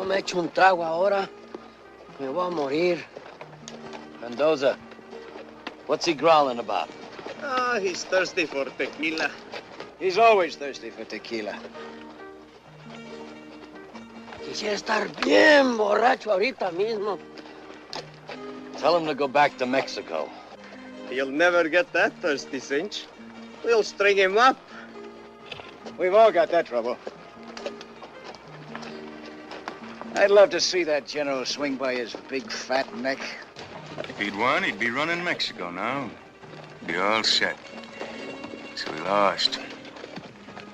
No me echo un trago ahora. Me voy a morir. Mendoza, what's he growling about? Oh, he's thirsty for tequila. He's always thirsty for tequila. Quisiera estar bien borracho ahorita mismo. Tell him to go back to Mexico. He'll never get that thirsty, Cinch. We'll string him up. We've all got that trouble. I'd love to see that general swing by his big fat neck. If he'd won, he'd be running Mexico now. Be all set. So we lost.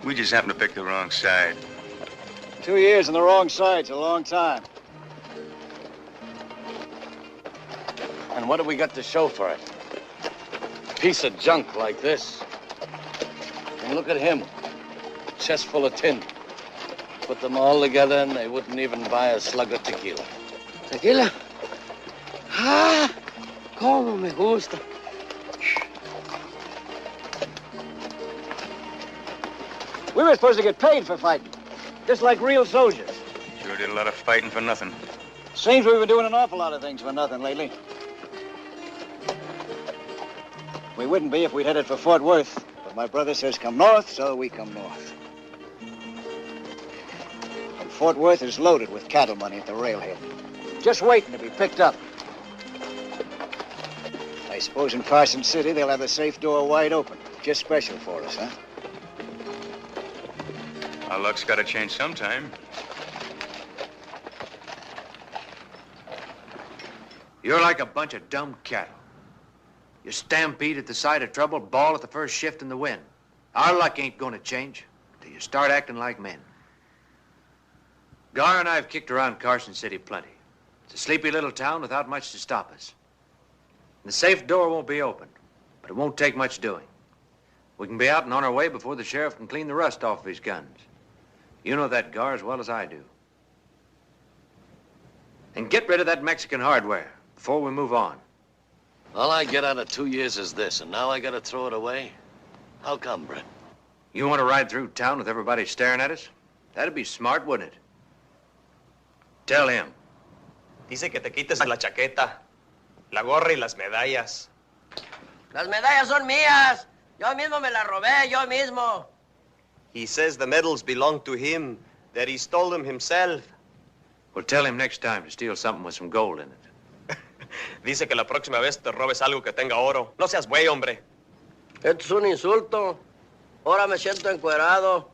We just happened to pick the wrong side. 2 years on the wrong side's a long time. And what do we got to show for it? Piece of junk like this. And look at him. Chest full of tin. Put them all together and they wouldn't even buy a slug of tequila. ¿Tequila? Ah, cómo me gusta. We were supposed to get paid for fighting, just like real soldiers. Sure did a lot of fighting for nothing. Seems we've been doing an awful lot of things for nothing lately. We wouldn't be if we'd headed for Fort Worth, but my brother says come north, so we come north. And Fort Worth is loaded with cattle money at the railhead, just waiting to be picked up. I suppose in Carson City they'll have the safe door wide open, just special for us, huh? Our luck's got to change sometime. You're like a bunch of dumb cattle. You stampede at the sight of trouble, bawl at the first shift in the wind. Our luck ain't gonna change till you start acting like men. Gar and I have kicked around Carson City plenty. It's a sleepy little town without much to stop us. The safe door won't be opened, but it won't take much doing. We can be out and on our way before the sheriff can clean the rust off of his guns. You know that, Gar, as well as I do. And get rid of that Mexican hardware before we move on. All I get out of 2 years is this, and now I gotta throw it away? How come, Brett? You want to ride through town with everybody staring at us? That'd be smart, wouldn't it? Tell him. Dice que te quites la chaqueta, la gorra y las medallas. Las medallas son mías. Yo mismo me las robé, yo mismo. He says the medals belong to him, that he stole them himself. Well, tell him next time to steal something with some gold in it. Dice que la próxima vez te robes algo que tenga oro. No seas güey, hombre. Esto es un insulto. Ahora me siento encuerado.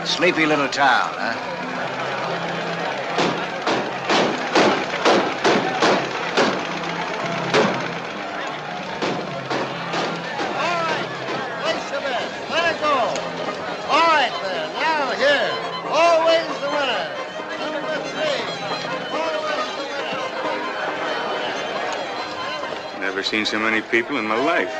Sleepy little town, huh? All right, place your bet. Let it go. All right, then. Now, here. Always the winner. Number 3. Always the winner. Never seen so many people in my life.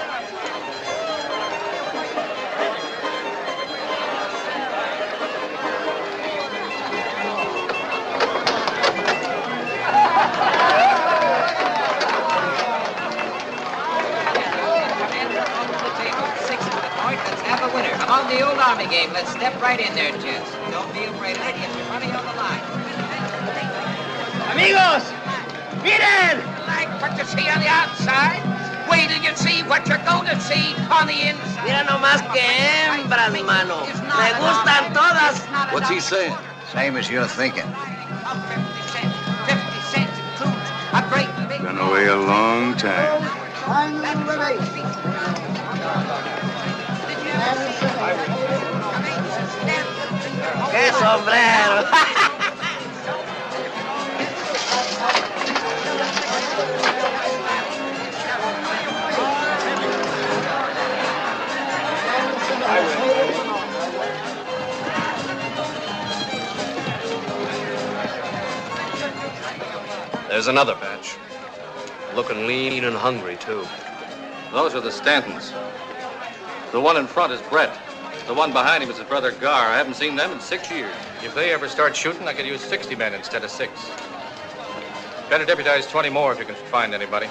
On the old Army game, let's step right in there, gents. Don't be afraid of it. Get your money on the line. Amigos, miren! Like what you see on the outside, wait till you see what you're going to see on the inside. Mira nomás que hembras, mano. Me gustan todas. What's he saying? Same as you're thinking. 50 cents. 50 cents includes a great big... Been away a long time. Final release. ¡Qué sombrero! There's another batch. Looking lean and hungry, too. Those are the Stantons. The one in front is Brett. The one behind him is his brother Gar. I haven't seen them in 6 years. If they ever start shooting, I could use 60 men instead of 6. Better deputize 20 more if you can find anybody.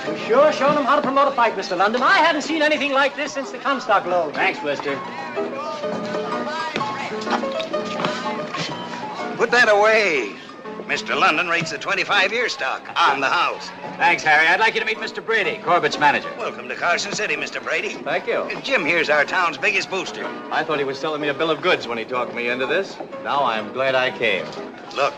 You sure showing them how to promote a fight, Mr. London. I haven't seen anything like this since the Comstock load. Thanks, Mister. Put that away. Mr. London rates the 25-year stock on the house. Thanks, Harry. I'd like you to meet Mr. Brady, Corbett's manager. Welcome to Carson City, Mr. Brady. Thank you. Jim here's our town's biggest booster. I thought he was selling me a bill of goods when he talked me into this. Now I'm glad I came. Look.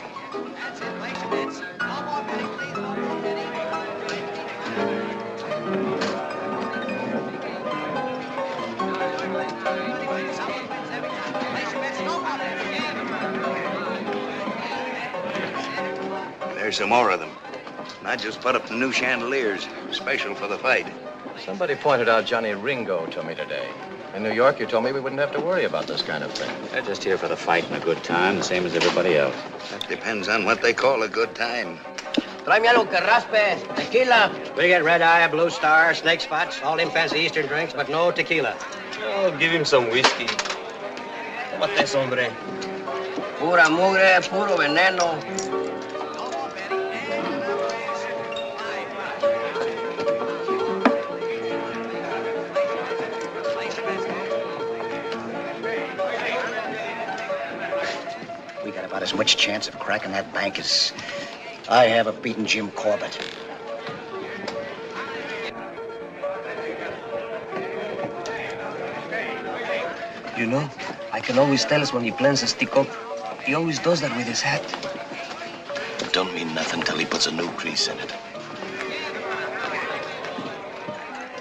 There's some more of them. And I just put up the new chandeliers, special for the fight. Somebody pointed out Johnny Ringo to me today. In New York, you told me we wouldn't have to worry about this kind of thing. They're just here for the fight and a good time, the same as everybody else. That depends on what they call a good time. Tráeme algo que raspe, tequila. We get red eye, blue star, snake spots, all them fancy Eastern drinks, but no tequila. Oh, give him some whiskey. Tómate eso, hombre. Pura mugre, puro veneno. We got about as much chance of cracking that bank as I have of beating Jim Corbett. You know, I can always tell us when he plans to stick up. He always does that with his hat. It don't mean nothing till he puts a new crease in it.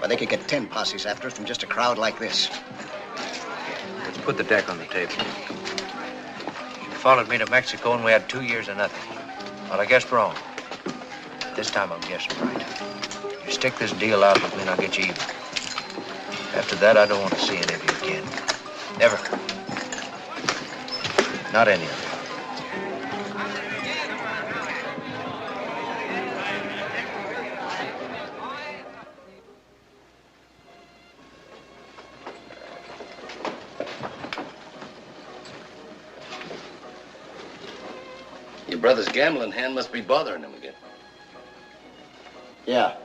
But they could get 10 posses after us from just a crowd like this. Let's put the deck on the table. You followed me to Mexico and we had 2 years of nothing. Well, I guessed wrong. This time I'm guessing right. You stick this deal out with me and I'll get you even. After that, I don't want to see any of you again. Never. Not any of you. Your brother's gambling hand must be bothering him again. Yeah.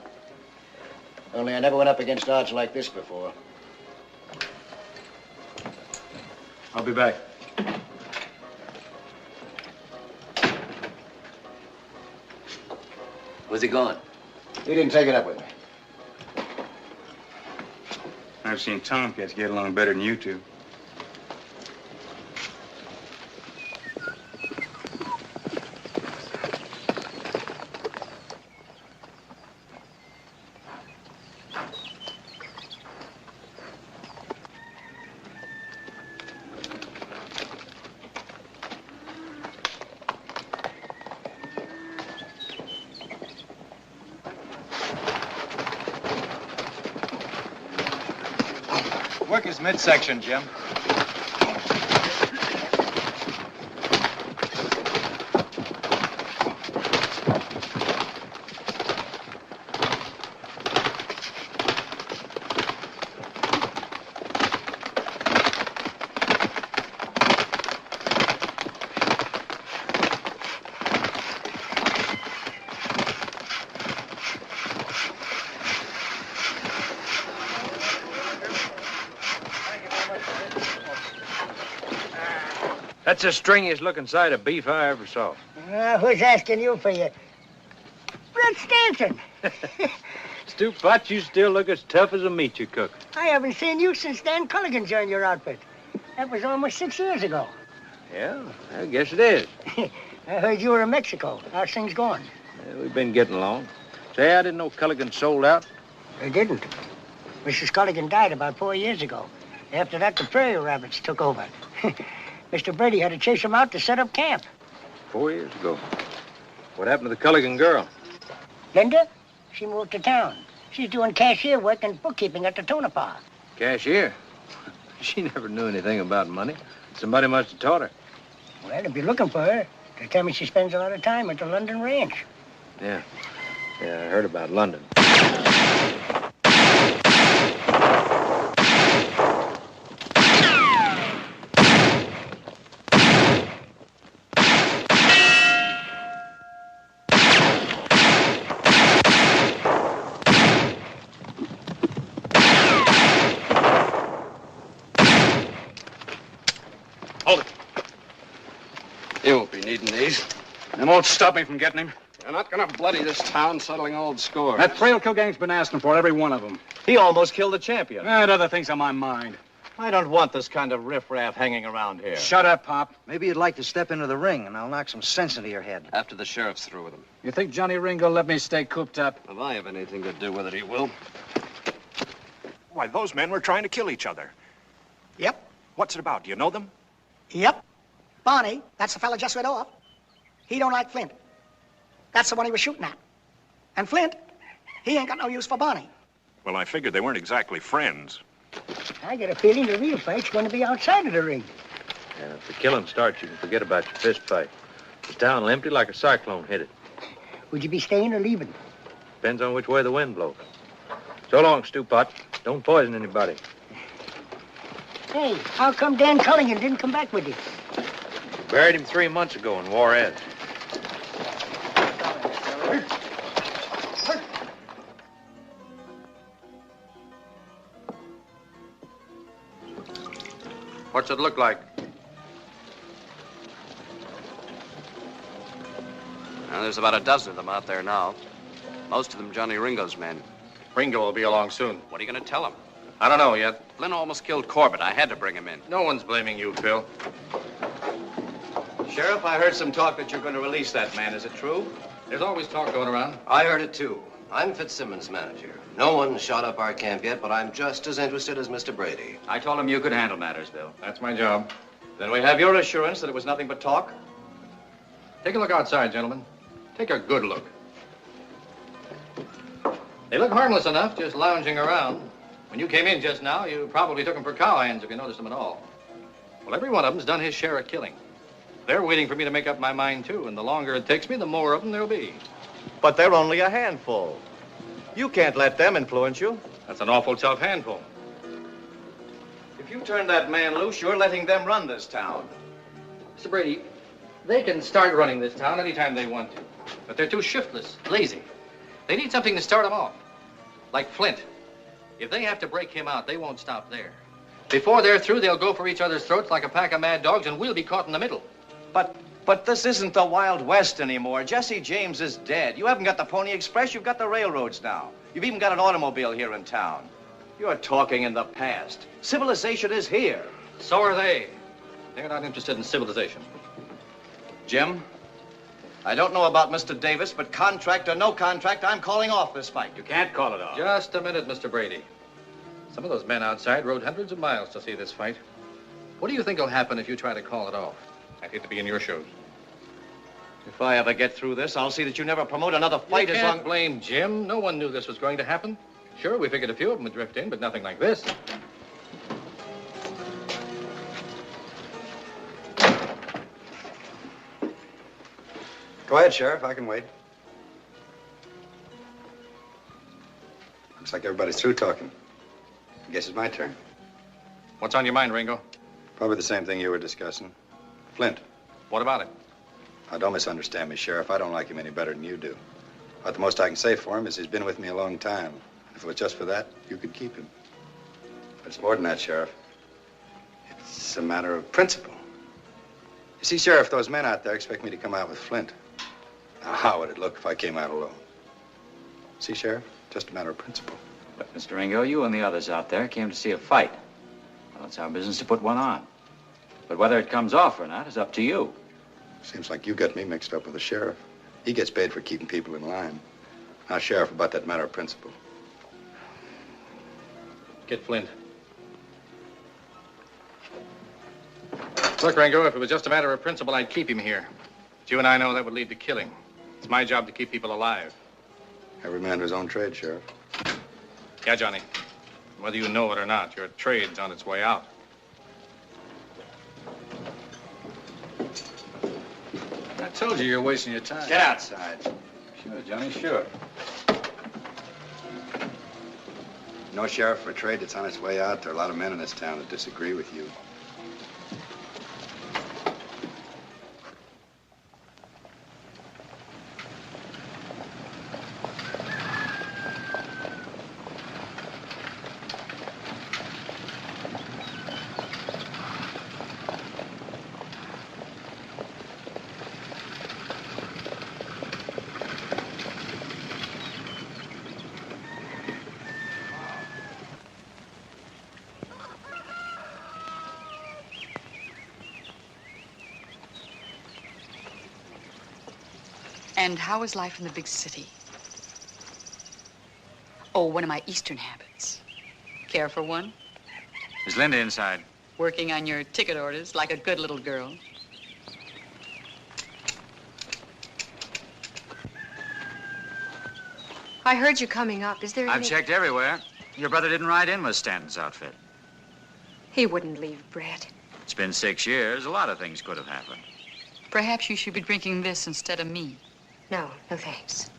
Only I never went up against odds like this before. I'll be back. Where's he gone? He didn't take it up with me. I've seen Tomcats get along better than you two. Work his midsection, Jim. That's the stringiest looking side of beef I ever saw. Who's asking you for you? Brett Stanton. Stupot, you still look as tough as a meat you cook. I haven't seen you since Dan Culligan joined your outfit. That was almost 6 years ago. Yeah, I guess it is. I heard you were in Mexico. How's things going? We've been getting along. Say, I didn't know Culligan sold out. I didn't. Mrs. Culligan died about 4 years ago. After that, the prairie rabbits took over. Mr. Brady had to chase them out to set up camp. 4 years ago. What happened to the Culligan girl? Linda, she moved to town. She's doing cashier work and bookkeeping at the Tonopah. Cashier? She never knew anything about money. Somebody must have taught her. Well, if you're looking for her, they tell me she spends a lot of time at the London Ranch. Yeah. Yeah, I heard about London. Hold it. You won't be needing these. They won't stop me from getting him. You're not gonna bloody this town settling old scores. That frail Kilgang's been asking for every one of them. He almost killed the champion. I had other things on my mind. I don't want this kind of riffraff hanging around here. Shut up, Pop. Maybe you'd like to step into the ring, and I'll knock some sense into your head. After the sheriff's through with him. You think Johnny Ringo will let me stay cooped up? If I have anything to do with it, he will. Why, those men were trying to kill each other. Yep. What's it about? Do you know them? Yep. Barney, that's the fella just went off. He don't like Flint. That's the one he was shooting at. And Flint, he ain't got no use for Barney. Well, I figured they weren't exactly friends. I get a feeling the real fight's going to be outside of the ring. And if the killing starts, you can forget about your fist fight. The town will empty like a cyclone hit it. Would you be staying or leaving? Depends on which way the wind blows. So long, Stewpot. Don't poison anybody. Hey, how come Dan Culligan didn't come back with you? Buried him 3 months ago in Juarez. What's it look like? Now, there's about a dozen of them out there now. Most of them Johnny Ringo's men. Ringo will be along soon. What are you going to tell him? I don't know yet. Flynn almost killed Corbett. I had to bring him in. No one's blaming you, Phil. Sheriff, I heard some talk that you're going to release that man. Is it true? There's always talk going around. I heard it, too. I'm Fitzsimmons' manager. No one shot up our camp yet, but I'm just as interested as Mr. Brady. I told him you could handle matters, Bill. That's my job. Then we have your assurance that it was nothing but talk? Take a look outside, gentlemen. Take a good look. They look harmless enough, just lounging around. When you came in just now, you probably took them for cowhands if you noticed them at all. Well, every one of them's done his share of killing. They're waiting for me to make up my mind, too, and the longer it takes me, the more of them there'll be. But they're only a handful. You can't let them influence you. That's an awful tough handful. If you turn that man loose, you're letting them run this town. Mr. Brady, they can start running this town anytime they want to. But they're too shiftless, lazy. They need something to start them off. Like Flint. If they have to break him out, they won't stop there. Before they're through, they'll go for each other's throats like a pack of mad dogs, and we'll be caught in the middle. But this isn't the Wild West anymore. Jesse James is dead. You haven't got the Pony Express, you've got the railroads now. You've even got an automobile here in town. You're talking in the past. Civilization is here. So are they. They're not interested in civilization. Jim, I don't know about Mr. Davis, but contract or no contract, I'm calling off this fight. You can't call it off. Just a minute, Mr. Brady. Some of those men outside rode hundreds of miles to see this fight. What do you think will happen if you try to call it off? I'd hate to be in your shoes. If I ever get through this, I'll see that you never promote another fight You as can't long... blame Jim. No one knew this was going to happen. Sure, we figured a few of them would drift in, but nothing like this. Go ahead, Sheriff. I can wait. Looks like everybody's through talking. I guess it's my turn. What's on your mind, Ringo? Probably the same thing you were discussing. Flint. What about it? Now, don't misunderstand me, Sheriff. I don't like him any better than you do. But the most I can say for him is he's been with me a long time. If it was just for that, you could keep him. But it's more than that, Sheriff. It's a matter of principle. You see, Sheriff, those men out there expect me to come out with Flint. Now, how would it look if I came out alone? See, Sheriff? Just a matter of principle. But, Mr. Ringo, you and the others out there came to see a fight. Well, it's our business to put one on. But whether it comes off or not is up to you. Seems like you got me mixed up with the sheriff. He gets paid for keeping people in line. Now, Sheriff, about that matter of principle. Get Flint. Look, Ringo, if it was just a matter of principle, I'd keep him here. But you and I know that would lead to killing. It's my job to keep people alive. Every man to his own trade, Sheriff. Yeah, Johnny. Whether you know it or not, your trade's on its way out. I told you you're wasting your time. Get outside. Sure, Johnny, sure. No, Sheriff, for a trade that's on its way out, there are a lot of men in this town that disagree with you. And how is life in the big city? Oh, one of my Eastern habits. Care for one? Is Linda inside? Working on your ticket orders like a good little girl. I heard you coming up. Is there I've any... checked everywhere. Your brother didn't ride in with Stanton's outfit. He wouldn't leave, Brett. It's been 6 years. A lot of things could have happened. Perhaps you should be drinking this instead of me. No, no thanks.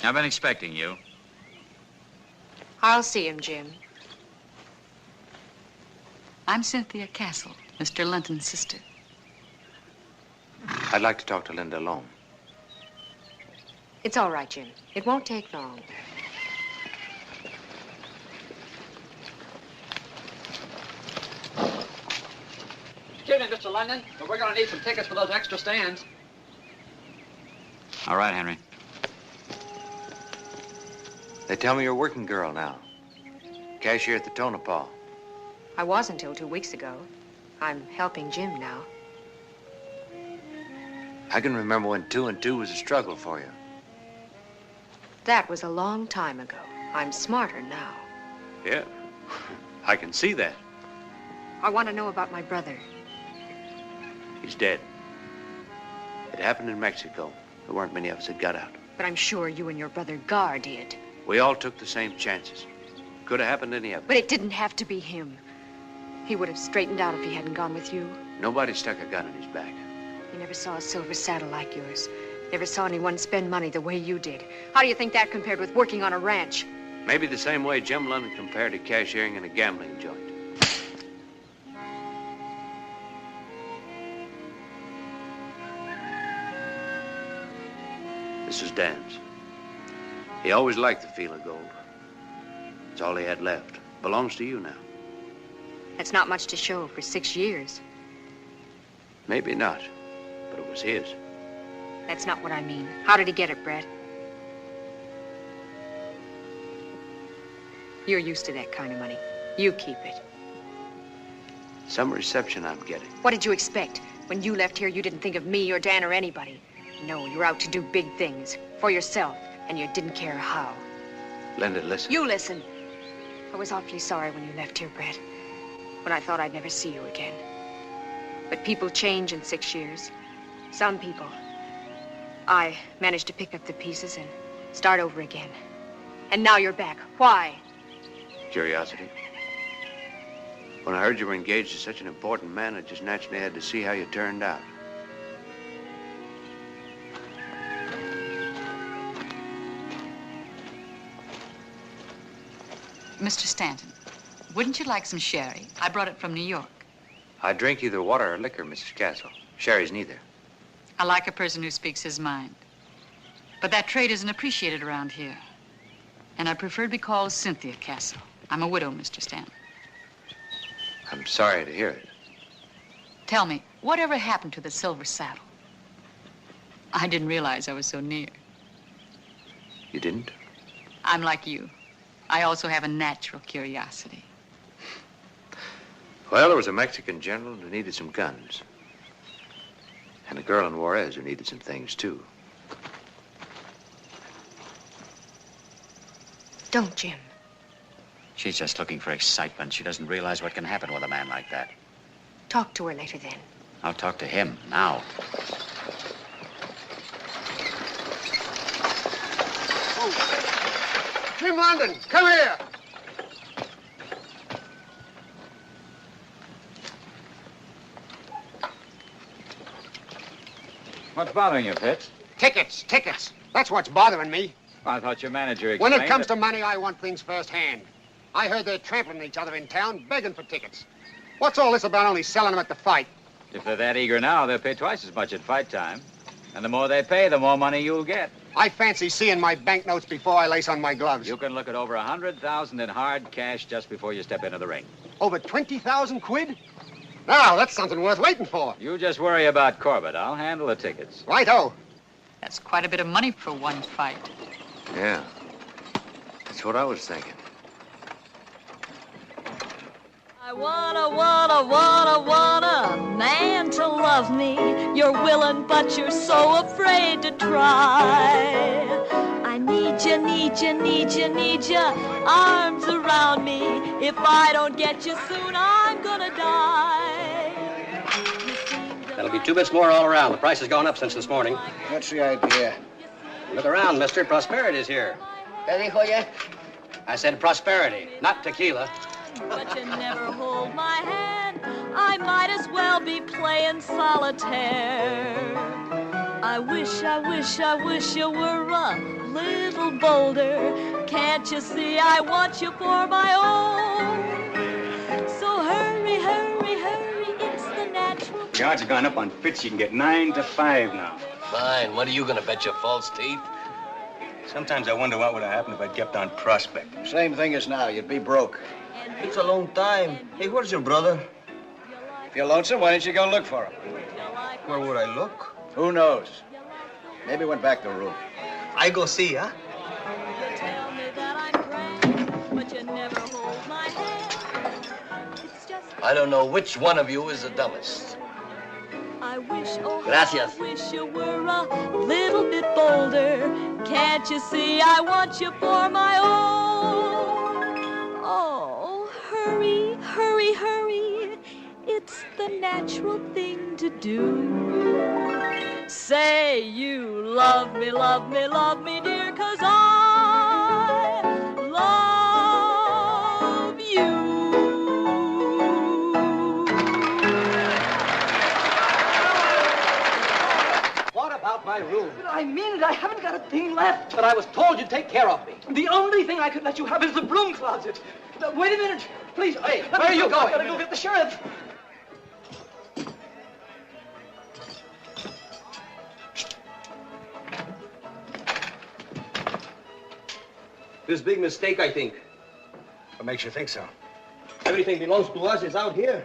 I've been expecting you. I'll see him, Jim. I'm Cynthia Castle, Mr. Linton's sister. I'd like to talk to Linda alone. It's all right, Jim. It won't take long. Excuse me, Mr. London, but we're going to need some tickets for those extra stands. All right, Henry. They tell me you're a working girl now. Cashier at the Tonopah. I was until 2 weeks ago. I'm helping Jim now. I can remember when 2 and 2 was a struggle for you. That was a long time ago. I'm smarter now. Yeah, I can see that. I want to know about my brother. He's dead. It happened in Mexico. There weren't many of us that got out. But I'm sure you and your brother Gar did. We all took the same chances. Could have happened to any of us. But it didn't have to be him. He would have straightened out if he hadn't gone with you. Nobody stuck a gun in his back. You never saw a silver saddle like yours. Never saw anyone spend money the way you did. How do you think that compared with working on a ranch? Maybe the same way Jim London compared to cashiering in a gambling joint. This is Dan's. He always liked the feel of gold. It's all he had left. Belongs to you now. That's not much to show for 6 years. Maybe not, but it was his. That's not what I mean. How did he get it, Brett? You're used to that kind of money. You keep it. Some reception I'm getting. What did you expect? When you left here, you didn't think of me or Dan or anybody. No, you're out to do big things. For yourself. And you didn't care how. Linda, listen. You listen. I was awfully sorry when you left here, Brett. When I thought I'd never see you again. But people change in 6 years. Some people. I managed to pick up the pieces and start over again. And now you're back. Why? Curiosity. When I heard you were engaged to such an important man, I just naturally had to see how you turned out. Mr. Stanton, wouldn't you like some sherry? I brought it from New York. I drink either water or liquor, Mrs. Castle. Sherry's neither. I like a person who speaks his mind. But that trait isn't appreciated around here. And I prefer to be called Cynthia Castle. I'm a widow, Mr. Stanton. I'm sorry to hear it. Tell me, whatever happened to the silver saddle? I didn't realize I was so near. You didn't? I'm like you. I also have a natural curiosity. Well, there was a Mexican general who needed some guns. And a girl in Juarez who needed some things, too. Don't, Jim. She's just looking for excitement. She doesn't realize what can happen with a man like that. Talk to her later then. I'll talk to him now. Jim London, come here. What's bothering you, Fitz? Tickets, tickets. That's what's bothering me. I thought your manager When explained it comes that- to money, I want things firsthand. I heard they're trampling each other in town, begging for tickets. What's all this about only selling them at the fight? If they're that eager now, they'll pay twice as much at fight time. And the more they pay, the more money you'll get. I fancy seeing my banknotes before I lace on my gloves. You can look at over 100,000 in hard cash just before you step into the ring. Over 20,000 quid? Now, that's something worth waiting for. You just worry about Corbett. I'll handle the tickets. Righto. That's quite a bit of money for one fight. Yeah. That's what I was thinking. I wanna a man to love me. You're willing, but you're so afraid to try. I need you, arms around me. If I don't get you soon, I'm gonna die. That'll be 2 bits more all around. The price has gone up since this morning. What's the idea? Look around, mister. Prosperity's here. ¿Qué dijo ya? I said prosperity, not tequila. But you never hold my hand. I might as well be playing solitaire. I wish you were a little bolder. Can't you see I want you for my own? So hurry, it's the natural. The odds have gone up on Fitz. You can get 9 to 5 now. Fine. What are you gonna bet your false teeth? Sometimes I wonder what would have happened if I'd kept on prospecting. Same thing as now. You'd be broke. It's a long time. Hey, where's your brother? If you're lonesome, why don't you go look for him? Where would I look? Who knows? Maybe went back to the room. I go see, huh? Tell me that I'm grand, but you never hold my hand. It's just I don't know which one of you is the dumbest. I wish, oh, Gracias. I wish you were a little bit bolder. Can't you see I want you for my own? Oh, hurry, it's the natural thing to do. Say you love me, dear, 'cause I love you. What about my room? I mean it. I haven't got a thing left. But I was told you'd take care of me. The only thing I could let you have is the broom closet. Wait a minute. Please. Hey, where are you going? I gotta go get the sheriff. This big mistake, I think. What makes you think so? Everything belongs to us is out here.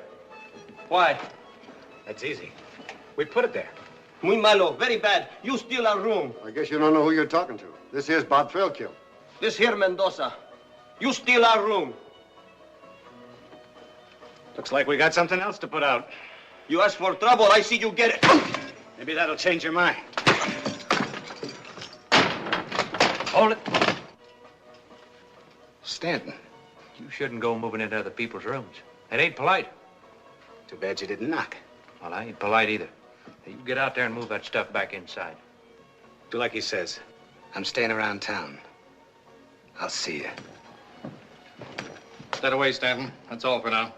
Why? That's easy. We put it there. Muy malo, very bad. You steal our room. I guess you don't know who you're talking to. This here's Bob Trailkill. This here Mendoza. You steal our room. Looks like we got something else to put out. You ask for trouble, I see you get it. Maybe that'll change your mind. Hold it. Stanton. You shouldn't go moving into other people's rooms. It ain't polite. Too bad you didn't knock. Well, I ain't polite either. Hey, you get out there and move that stuff back inside. Do like he says. I'm staying around town. I'll see you. Stay away, Stanton. That's all for now.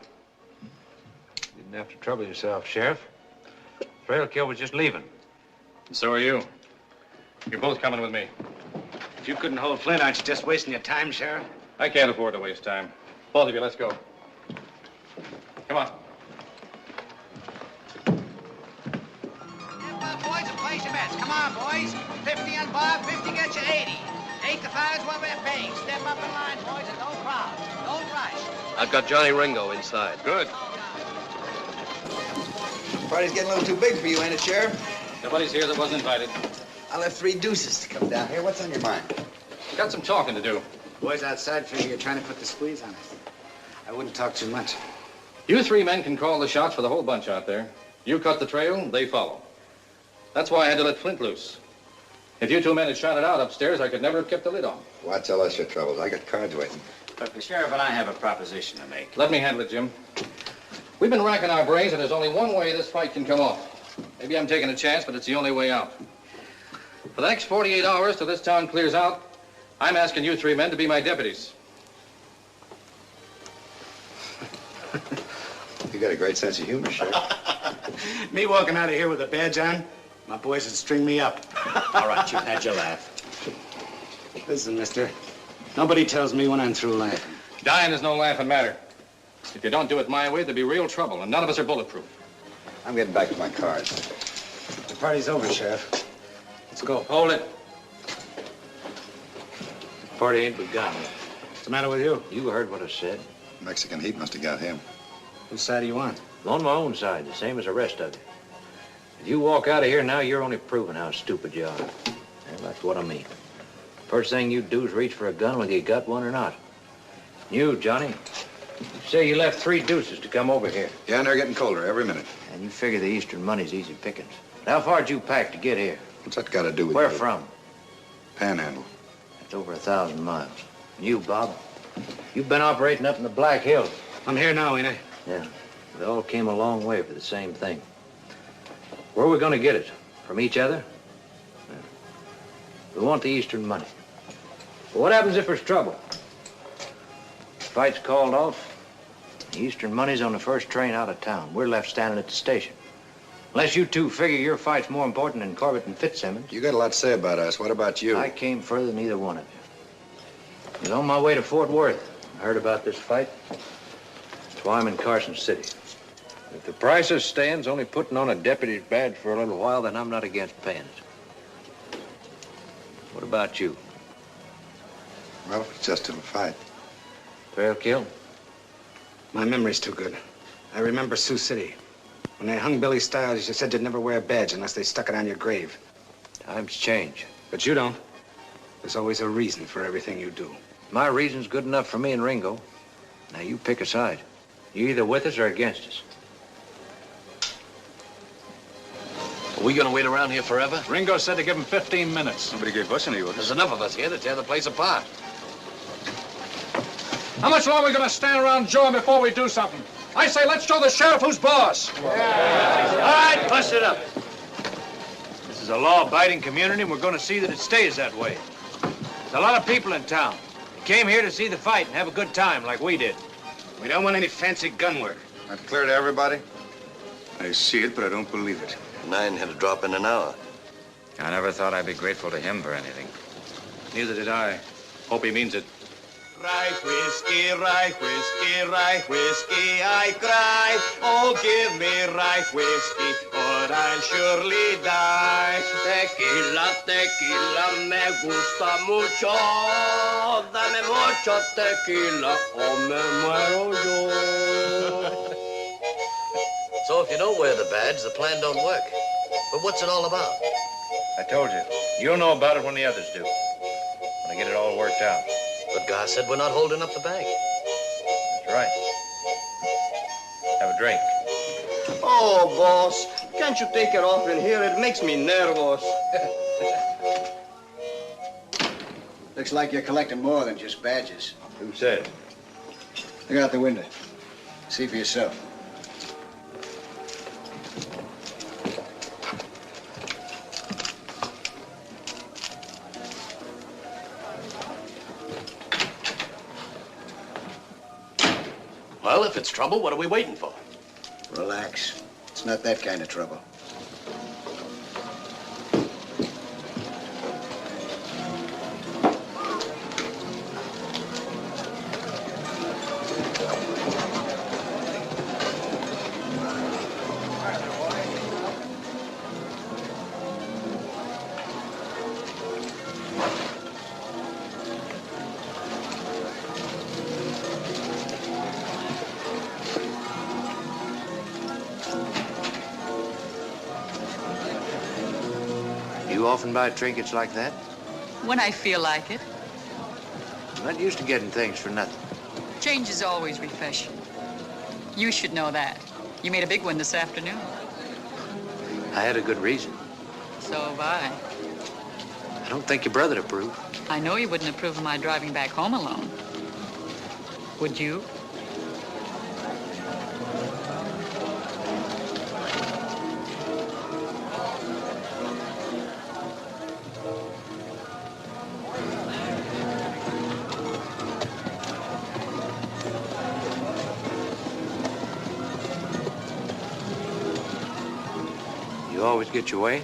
You didn't have to trouble yourself, Sheriff. Trailkill was just leaving. And so are you. You're both coming with me. If you couldn't hold Flint, aren't you just wasting your time, Sheriff? I can't afford to waste time. Both of you, let's go. Come on. Boys, and place your bets. Come on, boys. 50 on Bob, 50 gets you 80. 8 to 5 is what we're paying. Step up in line, boys, and don't crowd. Don't rush. I've got Johnny Ringo inside. Good. Party's getting a little too big for you, ain't it, Sheriff? Nobody's here that wasn't invited. I left 3 deuces to come down here. What's on your mind? Got some talking to do. Boys outside figure you're trying to put the squeeze on us. I wouldn't talk too much. You three men can call the shots for the whole bunch out there. You cut the trail, they follow. That's why I had to let Flint loose. If you two men had shot it out upstairs, I could never have kept the lid on. Why tell us your troubles? I got cards waiting. But the sheriff and I have a proposition to make. Let me handle it, Jim. We've been racking our brains, and there's only one way this fight can come off. Maybe I'm taking a chance, but it's the only way out. For the next 48 hours till this town clears out, I'm asking you three men to be my deputies. You got a great sense of humor, Sheriff. Me walking out of here with a badge on? My boys would string me up. All right, you've had your laugh. Listen, mister. Nobody tells me when I'm through laughing. Dying is no laughing matter. If you don't do it my way, there'll be real trouble, and none of us are bulletproof. I'm getting back to my cards. The party's over, Sheriff. Let's go. Hold it. The party ain't begun. What's the matter with you? You heard what I said. Mexican heat must have got him. Whose side are you on? I'm on my own side, the same as the rest of you. If you walk out of here now, you're only proving how stupid you are. And that's what I mean. First thing you do is reach for a gun whether you got one or not. You, Johnny, you say you left 3 deuces to come over here. Yeah, and they're getting colder every minute. And you figure the Eastern money's easy pickings. How far'd you pack to get here? What's that got to do with Where you? from? Panhandle. That's over 1,000 miles. And you, Bob, you've been operating up in the Black Hills. I'm here now, ain't I? Yeah. We all came a long way for the same thing. Where are we going to get it? From each other? Yeah. We want the Eastern money. But what happens if there's trouble? Fight's called off. The Eastern money's on the first train out of town. We're left standing at the station. Unless you two figure your fight's more important than Corbett and Fitzsimmons. You got a lot to say about us. What about you? I came further than either one of you. I was on my way to Fort Worth. I heard about this fight. That's why I'm in Carson City. If the price of staying's only putting on a deputy's badge for a little while, then I'm not against paying it. What about you? Well, it's just a fight. Trail kill? My memory's too good. I remember Sioux City. When they hung Billy Stiles, you said you'd never wear a badge unless they stuck it on your grave. Times change. But you don't. There's always a reason for everything you do. My reason's good enough for me and Ringo. Now you pick a side. You're either with us or against us. Are we gonna wait around here forever? Ringo said to give him 15 minutes. Nobody gave us any orders. There's enough of us here to tear the place apart. How much longer are we going to stand around jawing before we do something? I say let's show the sheriff who's boss. All right, bust it up. This is a law-abiding community, and we're going to see that it stays that way. There's a lot of people in town. They came here to see the fight and have a good time like we did. We don't want any fancy gun work. That clear to everybody? I see it, but I don't believe it. 9 had a drop in an hour. I never thought I'd be grateful to him for anything. Neither did I. Hope he means it. Rye whiskey, rye whiskey, rye whiskey, I cry. Oh, give me rye whiskey, or I'll surely die. Tequila, tequila, me gusta mucho. Dame mucho tequila, o me muero yo. So if you don't wear the badge, the plan don't work. But what's it all about? I told you. You'll know about it when the others do. When I get it all worked out. But Gar said we're not holding up the bank. That's right. Have a drink. Oh, boss, can't you take it off in here? It makes me nervous. Looks like you're collecting more than just badges. Who said? Look out the window. See for yourself. Well, if it's trouble, what are we waiting for? Relax. It's not that kind of trouble. You often buy trinkets like that? When I feel like it. Not used to getting things for nothing. Change is always refreshing. You should know that. You made a big one this afternoon. I had a good reason. So have I. I don't think your brother'd approve. I know you wouldn't approve of my driving back home alone. Would you? You always get your way?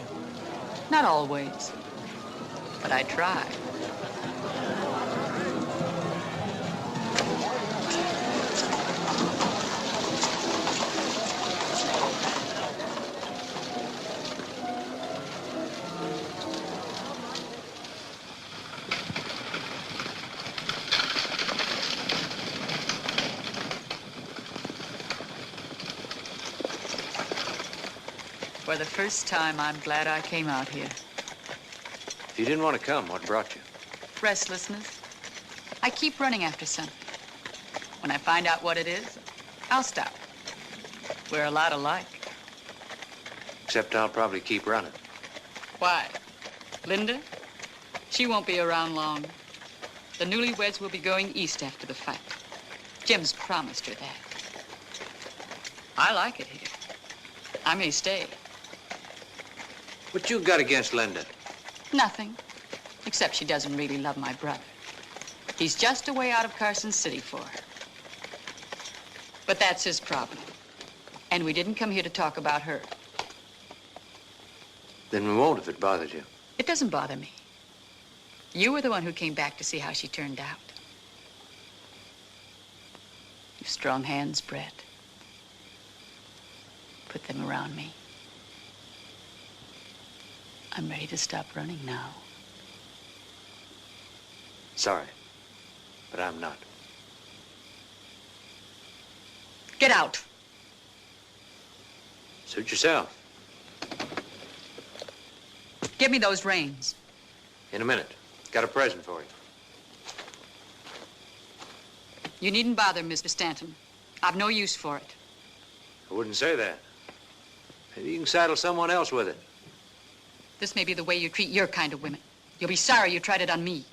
Not always, but I try. For the first time, I'm glad I came out here. If you didn't want to come, what brought you? Restlessness. I keep running after something. When I find out what it is, I'll stop. We're a lot alike. Except I'll probably keep running. Why? Linda? She won't be around long. The newlyweds will be going east after the fight. Jim's promised her that. I like it here. I may stay. What you got against Linda? Nothing. Except she doesn't really love my brother. He's just a way out of Carson City for her. But that's his problem. And we didn't come here to talk about her. Then we won't if it bothers you. It doesn't bother me. You were the one who came back to see how she turned out. You've strong hands, Brett. Put them around me. I'm ready to stop running now. Sorry, but I'm not. Get out. Suit yourself. Give me those reins. In a minute. Got a present for you. You needn't bother, Mr. Stanton. I've no use for it. I wouldn't say that. Maybe you can saddle someone else with it. This may be the way you treat your kind of women. You'll be sorry you tried it on me.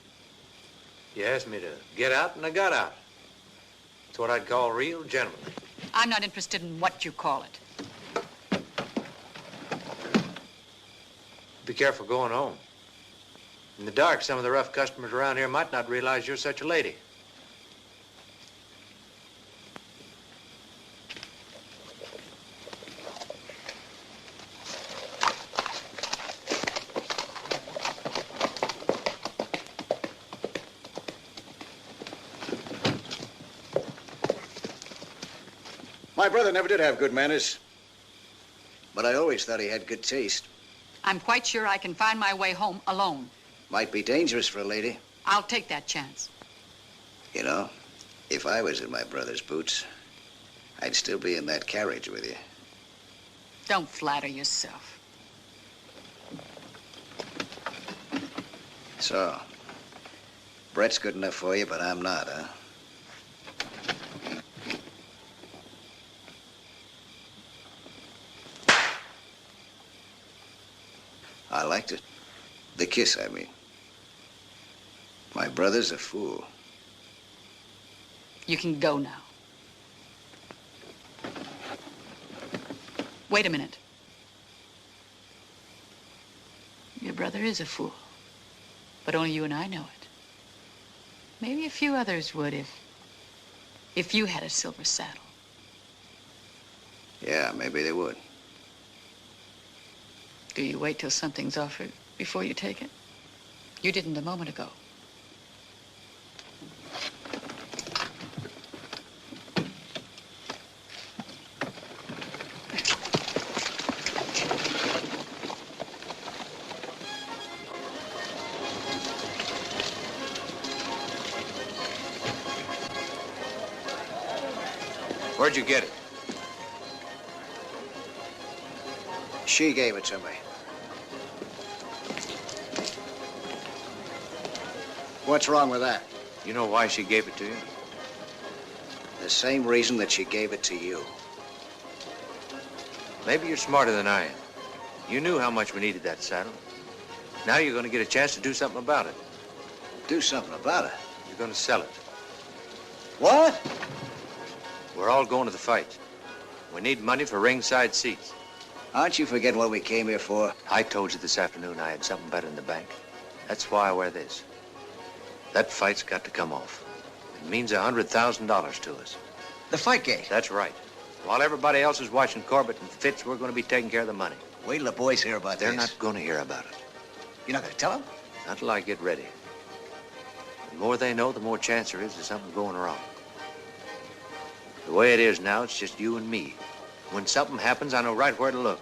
You asked me to get out, and I got out. It's what I'd call real gentlemanly. I'm not interested in what you call it. Be careful going home. In the dark, some of the rough customers around here might not realize you're such a lady. My brother never did have good manners, but I always thought he had good taste. I'm quite sure I can find my way home alone. Might be dangerous for a lady. I'll take that chance. You know, if I was in my brother's boots, I'd still be in that carriage with you. Don't flatter yourself. So, Brett's good enough for you, but I'm not, huh? I liked it. The kiss, I mean. My brother's a fool. You can go now. Wait a minute. Your brother is a fool. But only you and I know it. Maybe a few others would if you had a silver saddle. Yeah, maybe they would. Do you wait till something's offered before you take it? You didn't a moment ago. Where'd you get it? She gave it to me. What's wrong with that? You know why she gave it to you? The same reason that she gave it to you. Maybe you're smarter than I am. You knew how much we needed that saddle. Now you're going to get a chance to do something about it. Do something about it? You're going to sell it. What? We're all going to the fight. We need money for ringside seats. Aren't you forgetting what we came here for? I told you this afternoon I had something better in the bank. That's why I wear this. That fight's got to come off. It means $100,000 to us. The fight gate? That's right. While everybody else is watching Corbett and Fitz, we're going to be taking care of the money. Wait till the boys hear about this. They're not going to hear about it. You're not going to tell them? Not till I get ready. The more they know, the more chance there is of something going wrong. The way it is now, it's just you and me. When something happens, I know right where to look.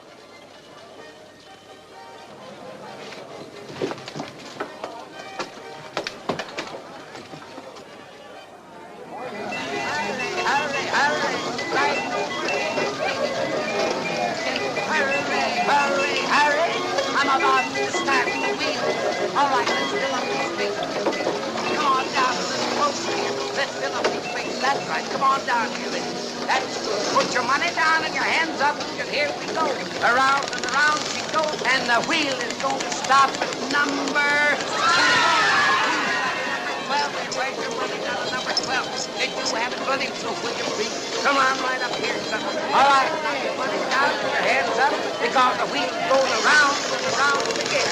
Come on down here, ladies. That's good. Put your money down and your hands up, and here we go. Around and around she goes, and the wheel is going to stop at number 12. Where's your money down at number 12? Did you have it running so will you please? Come on right up here, son. All right, now your money down and your hands up, because the wheel's going around and around again.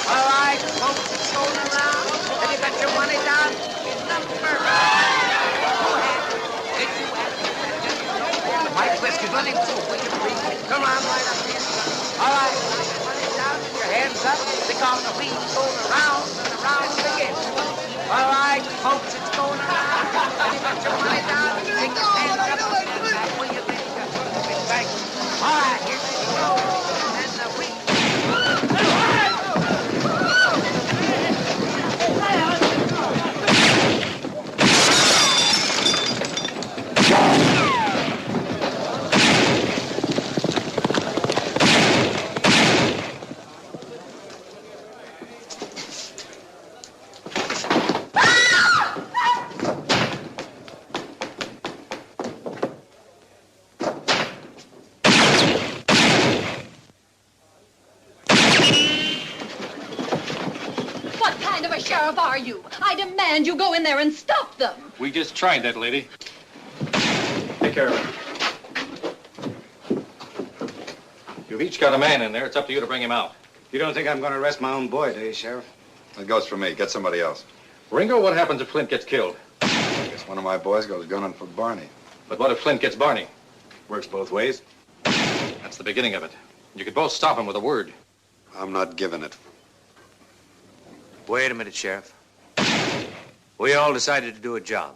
All right, folks, it's going around, and you got your money down in number 5. White whiskers running through, will you please? Come on right up here. All right, put your money down and your hands up, because the wheel's going around and around again. All right, folks, it's going around. You put your money down and take your hands up. Will you please? Thank you. All right, here we go. And the wheel. Are you? I demand you go in there and stop them. We just tried that, lady. Take care of it. You've each got a man in there. It's up to you to bring him out. You don't think I'm going to arrest my own boy, do you, Sheriff? That goes for me. Get somebody else. Ringo, what happens if Flint gets killed? I guess one of my boys goes gunning for Barney. But what if Flint gets Barney? Works both ways. That's the beginning of it. You could both stop him with a word. I'm not giving it. Wait a minute, Sheriff. We all decided to do a job.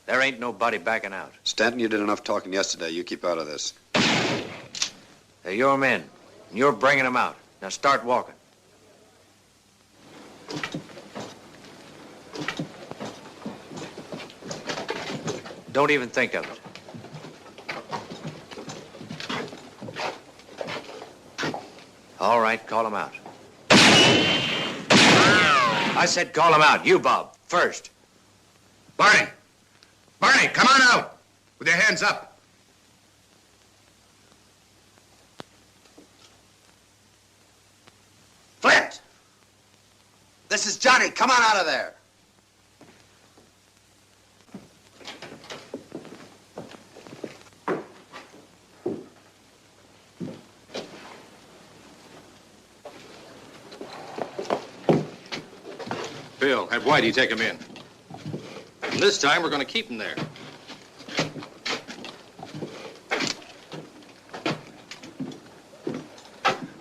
There ain't nobody backing out. Stanton, you did enough talking yesterday. You keep out of this. They're your men, and you're bringing them out. Now start walking. Don't even think of it. All right, call them out. I said call them out. You, Bob, first. Barney! Barney, come on out! With your hands up. Flint! This is Johnny. Come on out of there. Bill, have Whitey take him in. And this time, we're going to keep him there.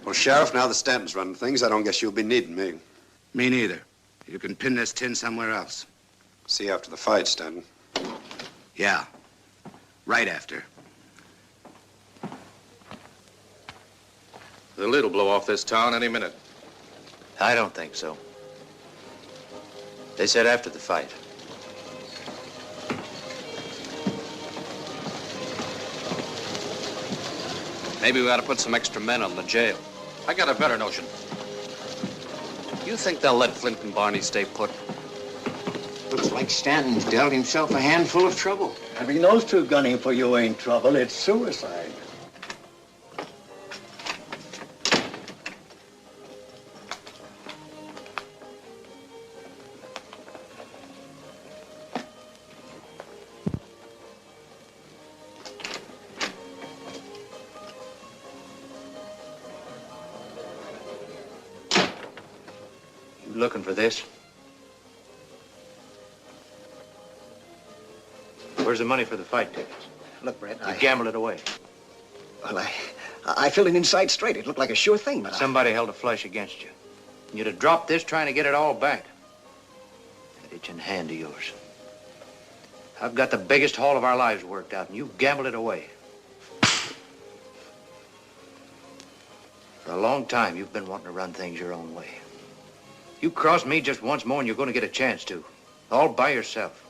Well, Sheriff, now that Stanton's running things, I don't guess you'll be needing me. Me neither. You can pin this tin somewhere else. See you after the fight, Stanton. Yeah. Right after. The lid will blow off this town any minute. I don't think so. They said after the fight. Maybe we ought to put some extra men on the jail. I got a better notion. You think they'll let Flint and Barney stay put? Looks like Mike Stanton's dealt himself a handful of trouble. Having those two gunning for you ain't trouble. It's suicide. You looking for this? Where's the money for the fight tickets? Look, Brett, You gambled it away. Well, I filled it inside straight. It looked like a sure thing, but Somebody held a flush against you. You'd have dropped this trying to get it all back. That itching hand of yours. I've got the biggest haul of our lives worked out, and you gambled it away. For a long time, you've been wanting to run things your own way. You cross me just once more, and you're going to get a chance to. All by yourself.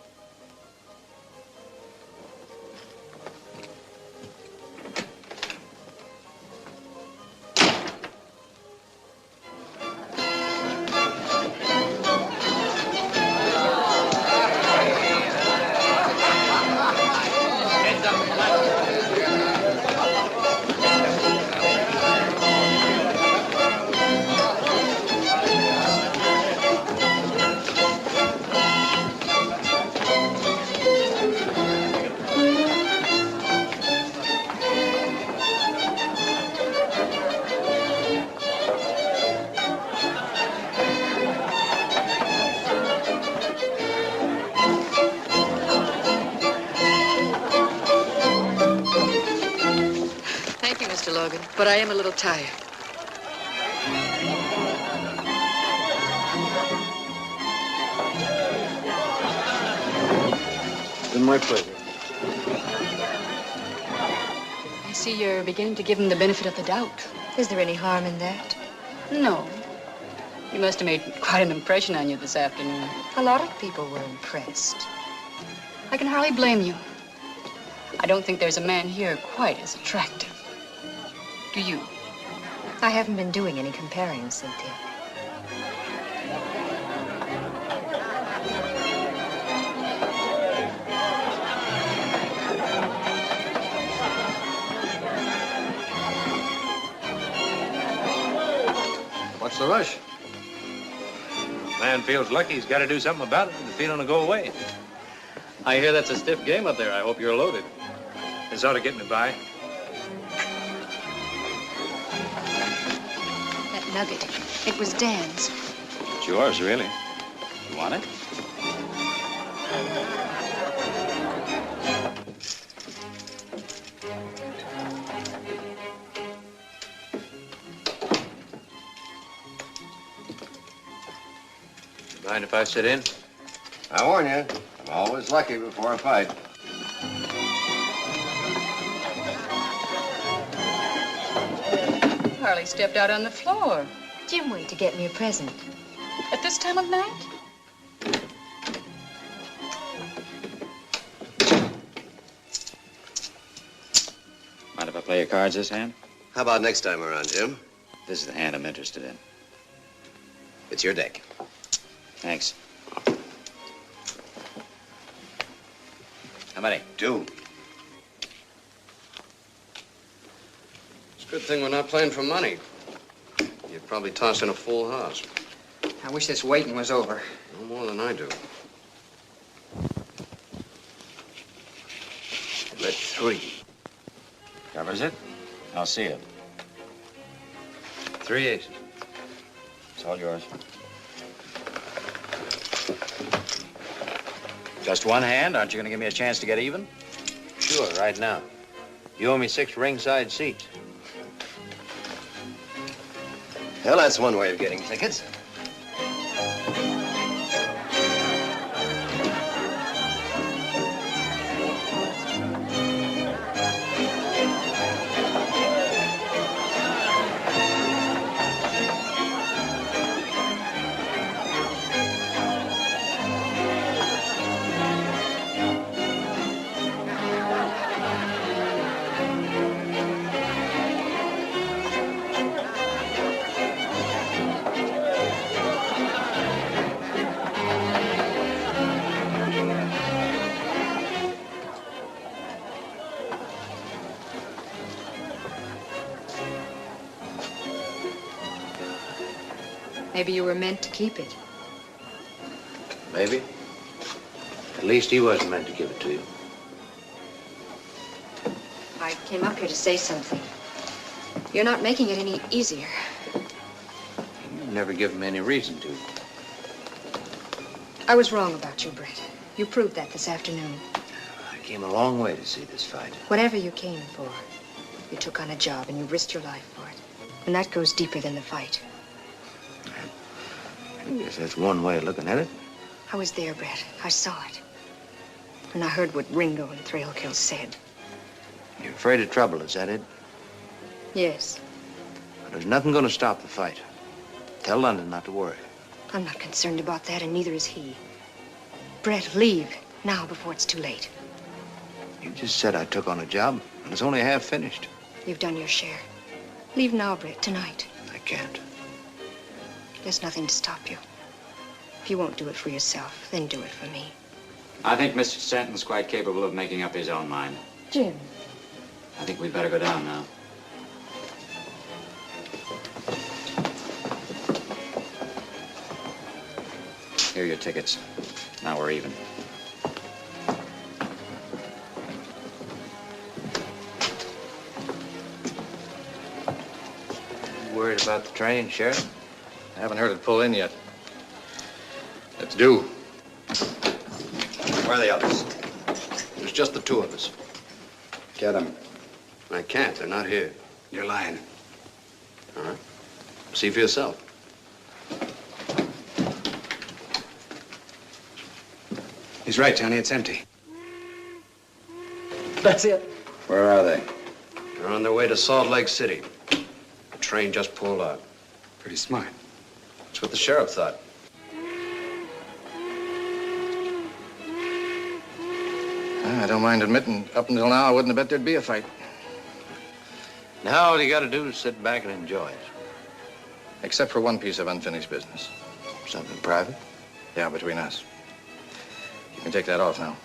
Thank you, Mr. Logan, but I am a little tired. It's been my pleasure. I see you're beginning to give him the benefit of the doubt. Is there any harm in that? No. He must have made quite an impression on you this afternoon. A lot of people were impressed. I can hardly blame you. I don't think there's a man here quite as attractive. Do you? I haven't been doing any comparing, Cynthia. What's the rush? Man feels lucky he's got to do something about it, and the feeling will go away. I hear that's a stiff game up there. I hope you're loaded. This ought to get me by. That nugget, it was Dan's. It's yours, really. You want it? Mind if I sit in? I warn you, I'm always lucky before a fight. Harley stepped out on the floor. Jim went to get me a present. At this time of night? Mind if I play your cards this hand? How about next time around, Jim? This is the hand I'm interested in. It's your deck. Thanks. How many? 2. It's a good thing we're not playing for money. You'd probably toss in a full house. I wish this waiting was over. No more than I do. Bet 3. Covers it? I'll see it. 3 aces. It's all yours. Just one hand? Aren't you going to give me a chance to get even? Sure, right now. You owe me 6 ringside seats. Well, that's one way of getting tickets. Maybe you were meant to keep it. Maybe. At least he wasn't meant to give it to you. I came up here to say something. You're not making it any easier. You never give him any reason to. I was wrong about you, Brett. You proved that this afternoon. I came a long way to see this fight. Whatever you came for, you took on a job and you risked your life for it. And that goes deeper than the fight. I guess that's one way of looking at it. I was there, Brett. I saw it. And I heard what Ringo and Thrailkill said. You're afraid of trouble, is that it? Yes. But there's nothing going to stop the fight. Tell London not to worry. I'm not concerned about that, and neither is he. Brett, leave now before it's too late. You just said I took on a job, and it's only half finished. You've done your share. Leave now, Brett, tonight. I can't. There's nothing to stop you. If you won't do it for yourself, then do it for me. I think Mr. Stanton's quite capable of making up his own mind. Jim. I think we'd better go down now. Here are your tickets. Now we're even. You worried about the train, Sheriff? I haven't heard it pull in yet. It's due. Where are the others? There's just the two of us. Get them. I can't. They're not here. You're lying. All right. See for yourself. He's right, Johnny. It's empty. That's it. Where are they? They're on their way to Salt Lake City. The train just pulled out. Pretty smart. That's what the sheriff thought. I don't mind admitting, up until now, I wouldn't have bet there'd be a fight. Now all you got to do is sit back and enjoy it. Except for one piece of unfinished business. Something private? Yeah, between us. You can take that off now.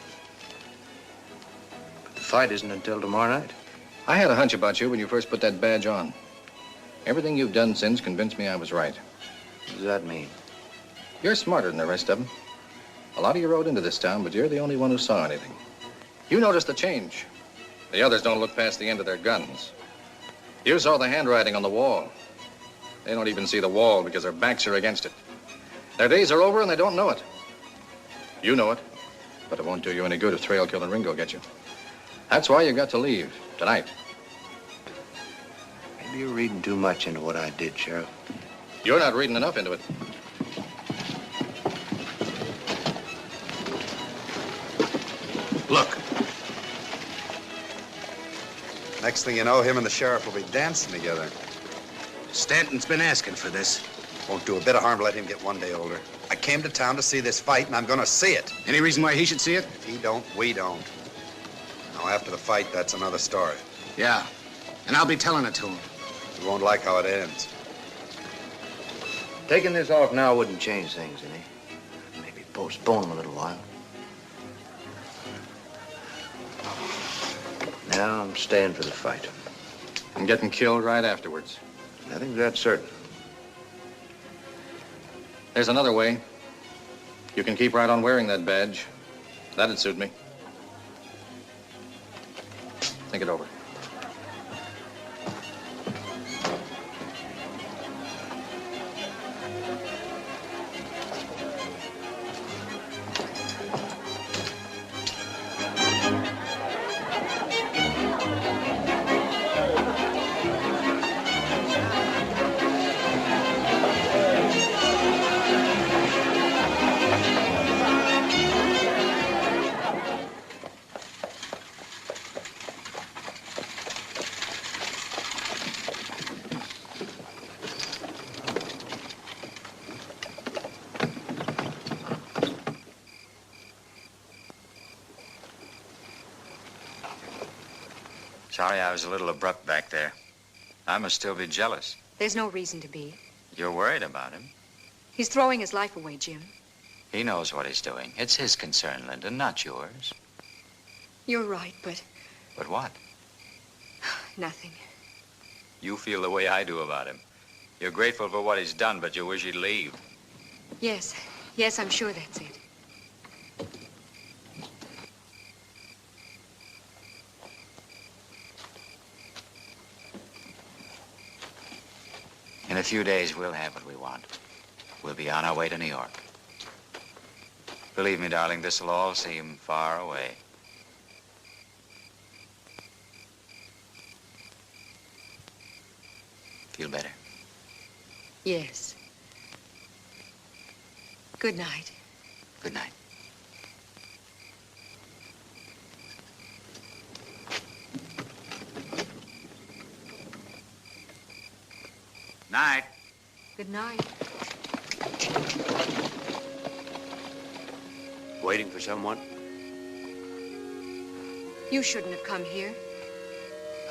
But the fight isn't until tomorrow night. I had a hunch about you when you first put that badge on. Everything you've done since convinced me I was right. What does that mean? You're smarter than the rest of them. A lot of you rode into this town, but you're the only one who saw anything. You noticed the change. The others don't look past the end of their guns. You saw the handwriting on the wall. They don't even see the wall because their backs are against it. Their days are over and they don't know it. You know it, but it won't do you any good if Thrailkill and Ringo get you. That's why you got to leave tonight. Maybe you're reading too much into what I did, Sheriff. You're not reading enough into it. Look. Next thing you know, him and the sheriff will be dancing together. Stanton's been asking for this. Won't do a bit of harm to let him get one day older. I came to town to see this fight, and I'm going to see it. Any reason why he should see it? If he don't, we don't. Now, after the fight, that's another story. Yeah, and I'll be telling it to him. You won't like how it ends. Taking this off now wouldn't change things any. Maybe postpone them a little while. Now I'm staying for the fight. And getting killed right afterwards. Nothing's that certain. There's another way. You can keep right on wearing that badge. That'd suit me. Think it over. Sorry I was a little abrupt back there. I must still be jealous. There's no reason to be. You're worried about him. He's throwing his life away, Jim. He knows what he's doing. It's his concern, Linda, not yours. You're right, but But what? nothing. You feel the way I do about him. You're grateful for what he's done, but you wish he'd leave. Yes. Yes, I'm sure that's it. In a few days, we'll have what we want. We'll be on our way to New York. Believe me, darling, this'll all seem far away. Feel better? Yes. Good night. Good night. Night. Good night. Waiting for someone? You shouldn't have come here.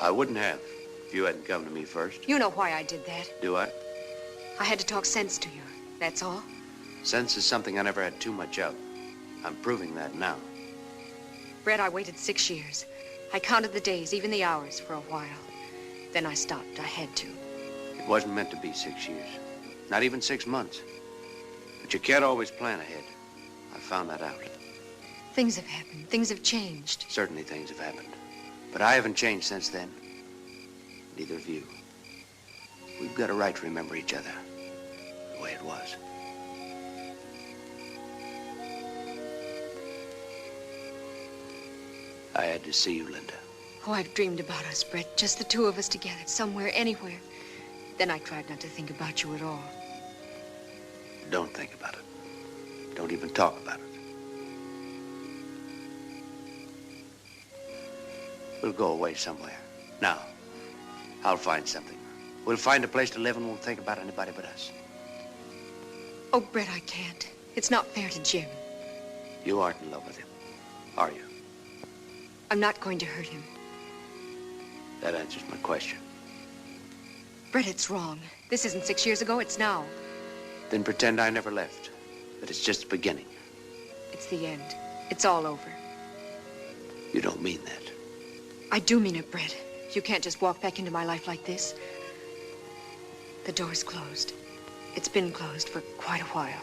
I wouldn't have if you hadn't come to me first. You know why I did that. Do I? I had to talk sense to you. That's all. Sense is something I never had too much of. I'm proving that now. Brett, I waited 6 years. I counted the days, even the hours, for a while. Then I stopped. I had to. It wasn't meant to be 6 years. Not even 6 months. But you can't always plan ahead. I found that out. Things have happened. Things have changed. Certainly things have happened. But I haven't changed since then. Neither have you. We've got a right to remember each other the way it was. I had to see you, Linda. Oh, I've dreamed about us, Brett. Just the two of us together, somewhere, anywhere. Then I tried not to think about you at all. Don't think about it. Don't even talk about it. We'll go away somewhere. Now, I'll find something. We'll find a place to live and won't think about anybody but us. Oh, Brett, I can't. It's not fair to Jim. You aren't in love with him, are you? I'm not going to hurt him. That answers my question. Brett, it's wrong. This isn't 6 years ago, it's now. Then pretend I never left. That it's just the beginning. It's the end. It's all over. You don't mean that. I do mean it, Brett. You can't just walk back into my life like this. The door's closed. It's been closed for quite a while.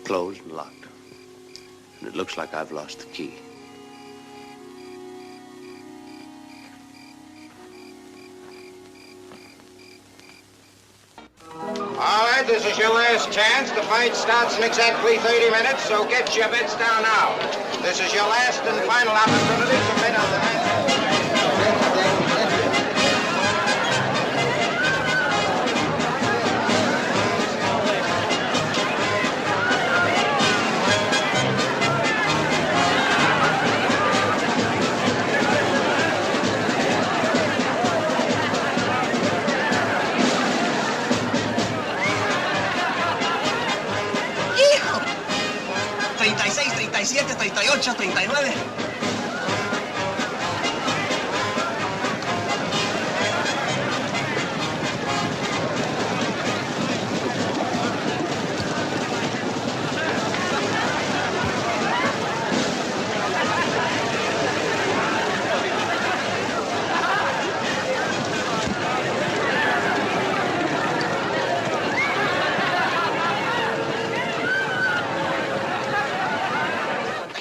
Closed and locked. And it looks like I've lost the key. All right, this is your last chance. The fight starts in exactly 30 minutes, so get your bets down now. This is your last and final opportunity to bet on the match. ¡Hijo! 36, 37, 38, 39.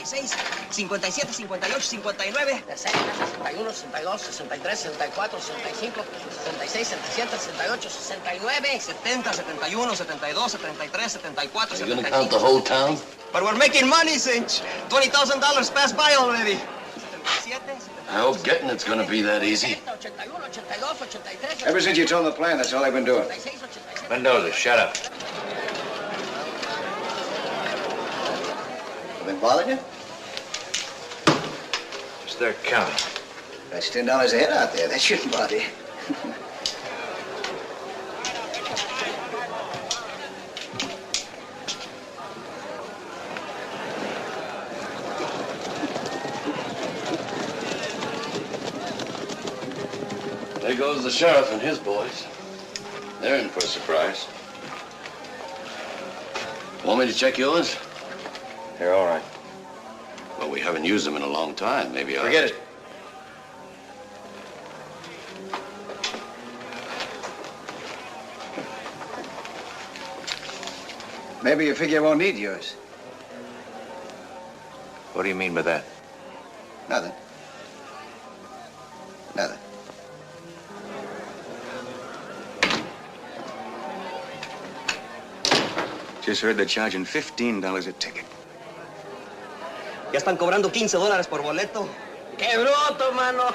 ¡56, 57, 58, 59. 60, 61, 62, 63, 64, 65, 66, 67, 68, 69. 70, 71, 72, 73, 74, Are you gonna count the whole town? But we're making money, Cinch. $20,000 passed by already. I hope getting it's gonna be that easy. Ever since you told them the plan, that's all they've been doing. Mendoza, shut up. Been bothering you? Just their counting. That's $10 a head out there. That shouldn't bother you. There goes the sheriff and his boys. They're in for a surprise. Want me to check yours? They're all right. Well, we haven't used them in a long time. Maybe I'll... Forget it. Maybe you figure you won't need yours. What do you mean by that? Nothing. Nothing. Just heard they're charging $15 a ticket. Ya están cobrando $15 por boleto. ¡Qué bruto, mano!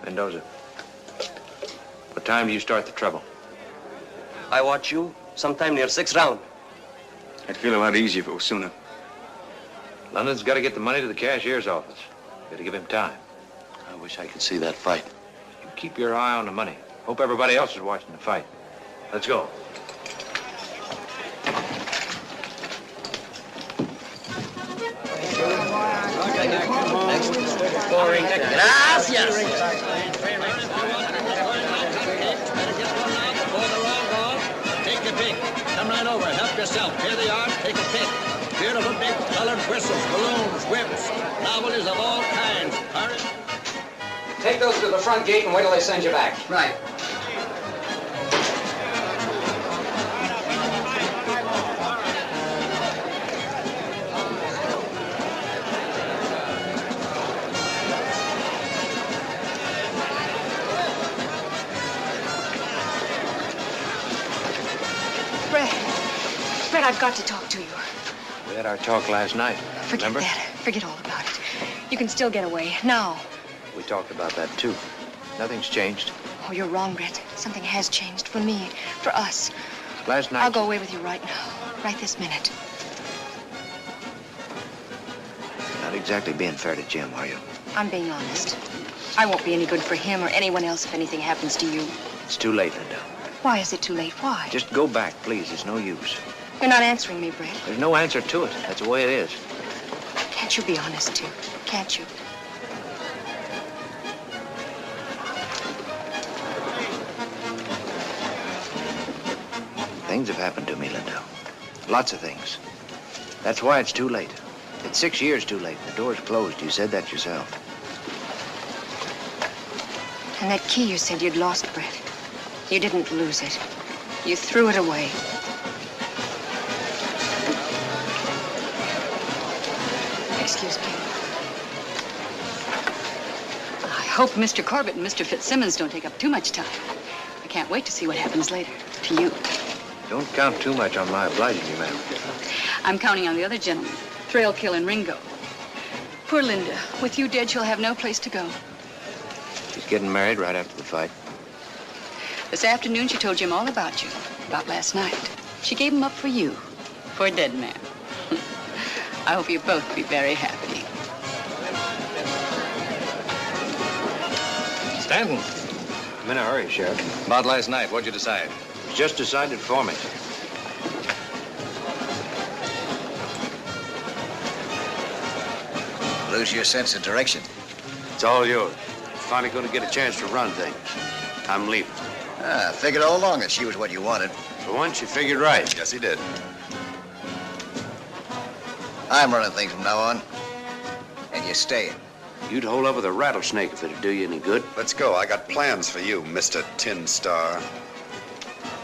Mendoza, what time do you start the trouble? I watch you sometime near 6th round. I'd feel a lot easier if it was sooner. London's got to get the money to the cashier's office. Got to give him time. I wish I could see that fight. You keep your eye on the money. Hope everybody else is watching the fight. Let's go. Gracias. Take your pick. Come right over. Help yourself. Here they are. Take a pick. Beautiful big colored whistles, balloons, whips, novelties of all kinds. Hurry. Take those to the front gate and wait till they send you back. Right. Fred, I've got to talk to you. We had our talk last night. Forget remember? that. Forget all about it. You can still get away. Now. We talked about that, too. Nothing's changed. Oh, you're wrong, Brett. Something has changed for me, for us. Last night... I'll go away with you right now. Right this minute. Not exactly being fair to Jim, are you? I'm being honest. I won't be any good for him or anyone else if anything happens to you. It's too late, Linda. Why is it too late? Why? Just go back, please. It's no use. You're not answering me, Brett. There's no answer to it. That's the way it is. Can't you be honest, too? Can't you? Things have happened to me, Linda. Lots of things. That's why it's too late. It's 6 years too late. The door's closed. You said that yourself. And that key you said you'd lost, Brett. You didn't lose it. You threw it away. Excuse me. I hope Mr. Corbett and Mr. Fitzsimmons don't take up too much time. I can't wait to see what happens later. To you. Don't count too much on my obliging you, ma'am. I'm counting on the other gentlemen, Thrailkill and Ringo. Poor Linda. With you dead, she'll have no place to go. She's getting married right after the fight. This afternoon, she told Jim all about you, about last night. She gave him up for you, for a dead man. I hope you both be very happy. Stanton. I'm in a hurry, Sheriff. About last night, what'd you decide? It was just decided for me. Lose your sense of direction. It's all yours. Finally going to get a chance to run things. I'm leaving. I figured all along that she was what you wanted. For once, you figured right. Yes, he did. I'm running things from now on. And you're staying. You'd hold up with a rattlesnake if it'd do you any good. Let's go. I got plans for you, Mr. Tin Star.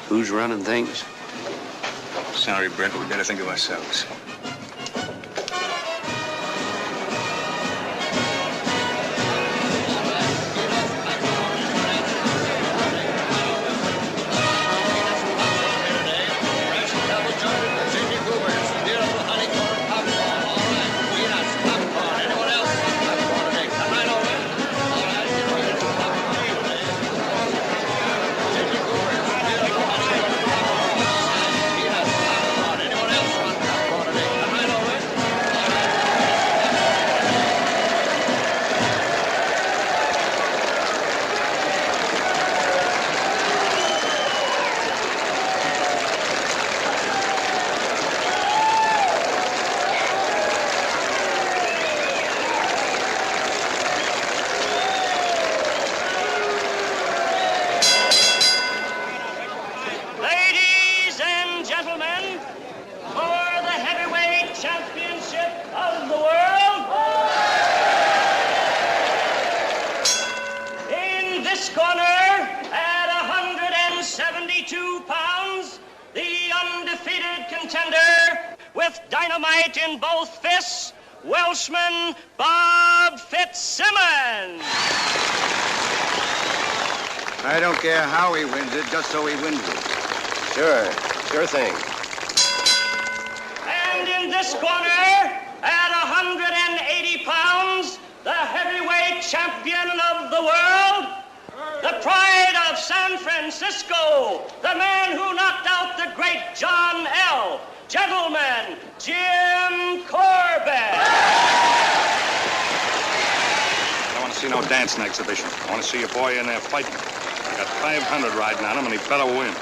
Who's running things? Sorry, Brent, we better think of ourselves. undefeated contender with dynamite in both fists, Welshman Bob Fitzsimmons. I don't care how he wins it, just so he wins it. Sure thing. And in this corner, at 180 pounds, the heavyweight champion of the world, the pride of San Francisco, the man who knocked out the great John L. Gentlemen, Jim Corbett. I don't want to see no dancing exhibition. I want to see your boy in there fighting. He got 500 riding on him, and he better win.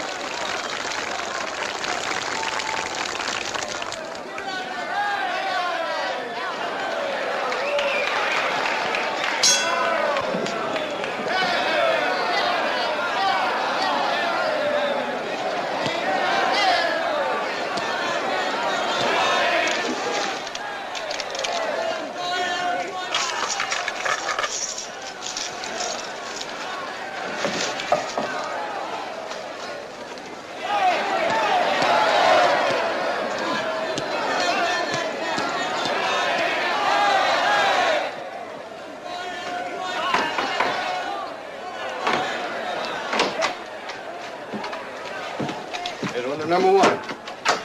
Number one.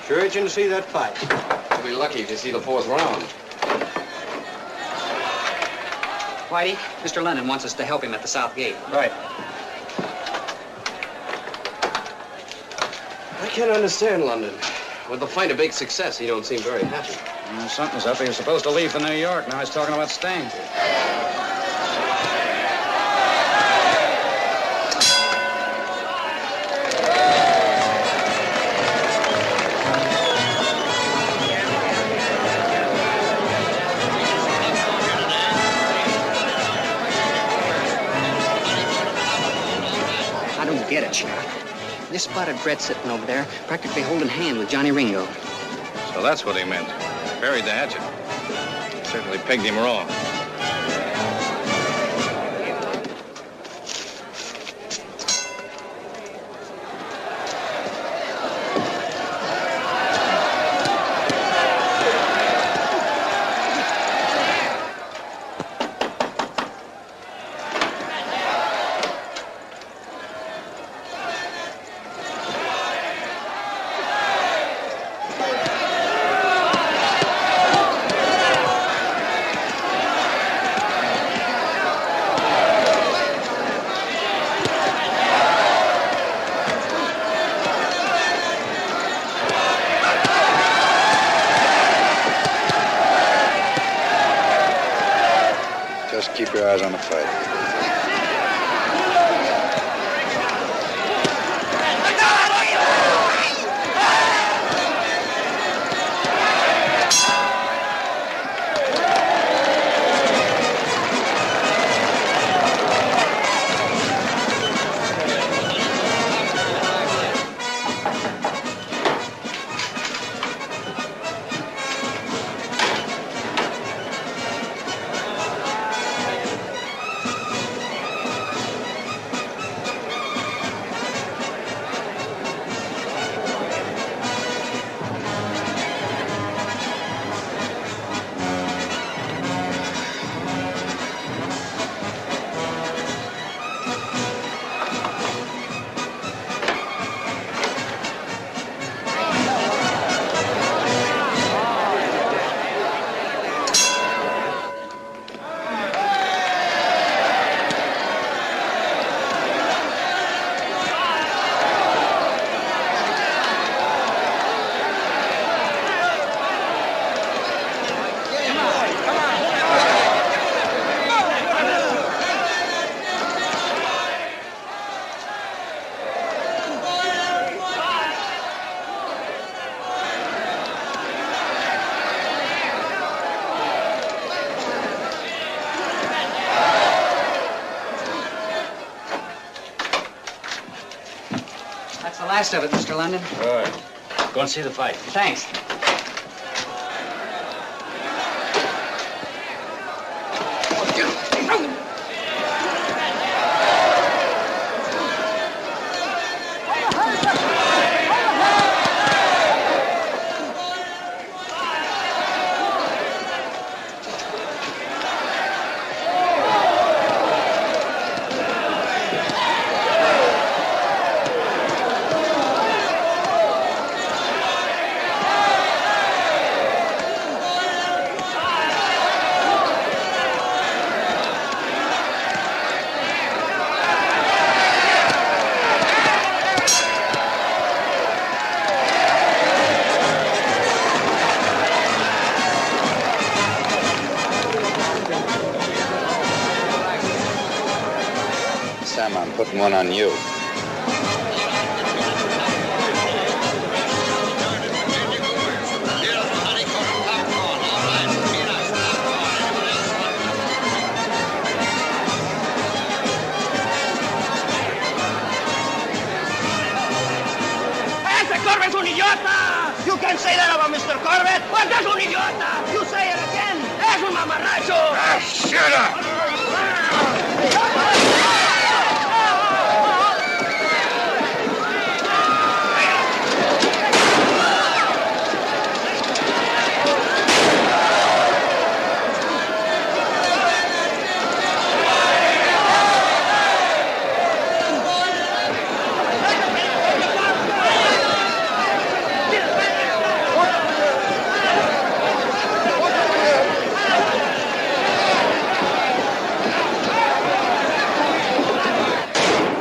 Sure itching to see that fight. You'll be lucky if you see the fourth round. Whitey, Mr. London wants us to help him at the south gate. Right. I can't understand London. With the fight a big success, he don't seem very happy. Something's up. He was supposed to leave for New York. Now he's talking about staying. Get it, Sheriff. Just spotted Brett sitting over there, practically holding hand with Johnny Ringo. So that's what he meant. Buried the hatchet. Certainly pegged him wrong. Just keep your eyes on the fight. That's the last of it, Mr. London. All right. Go and see the fight. Thanks. putting one on you. Ese Corbett's un idiota! You can say that about Mr. Corbett? What is un idiota? You say it again! Es un mamarracho! Ah, shut up!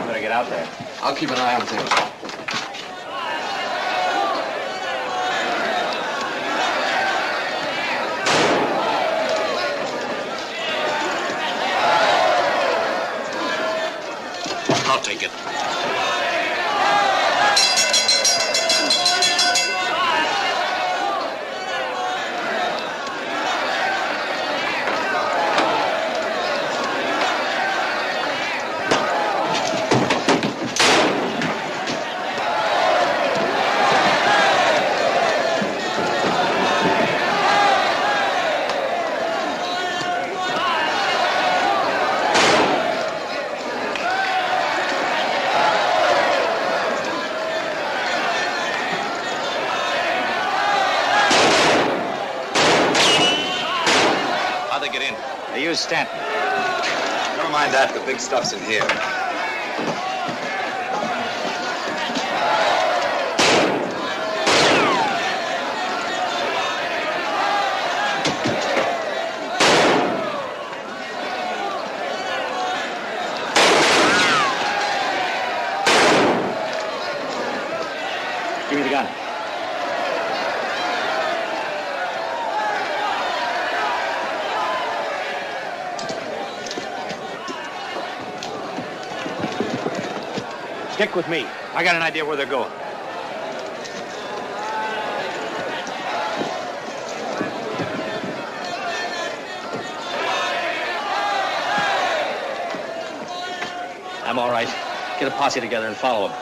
Better get out there. I'll keep an eye on things. I'll take it. How'd they get in? They used Stanton. Never mind that. The big stuff's in here. Give me the gun. Stick with me. I got an idea where they're going. I'm all right. Get a posse together and follow them.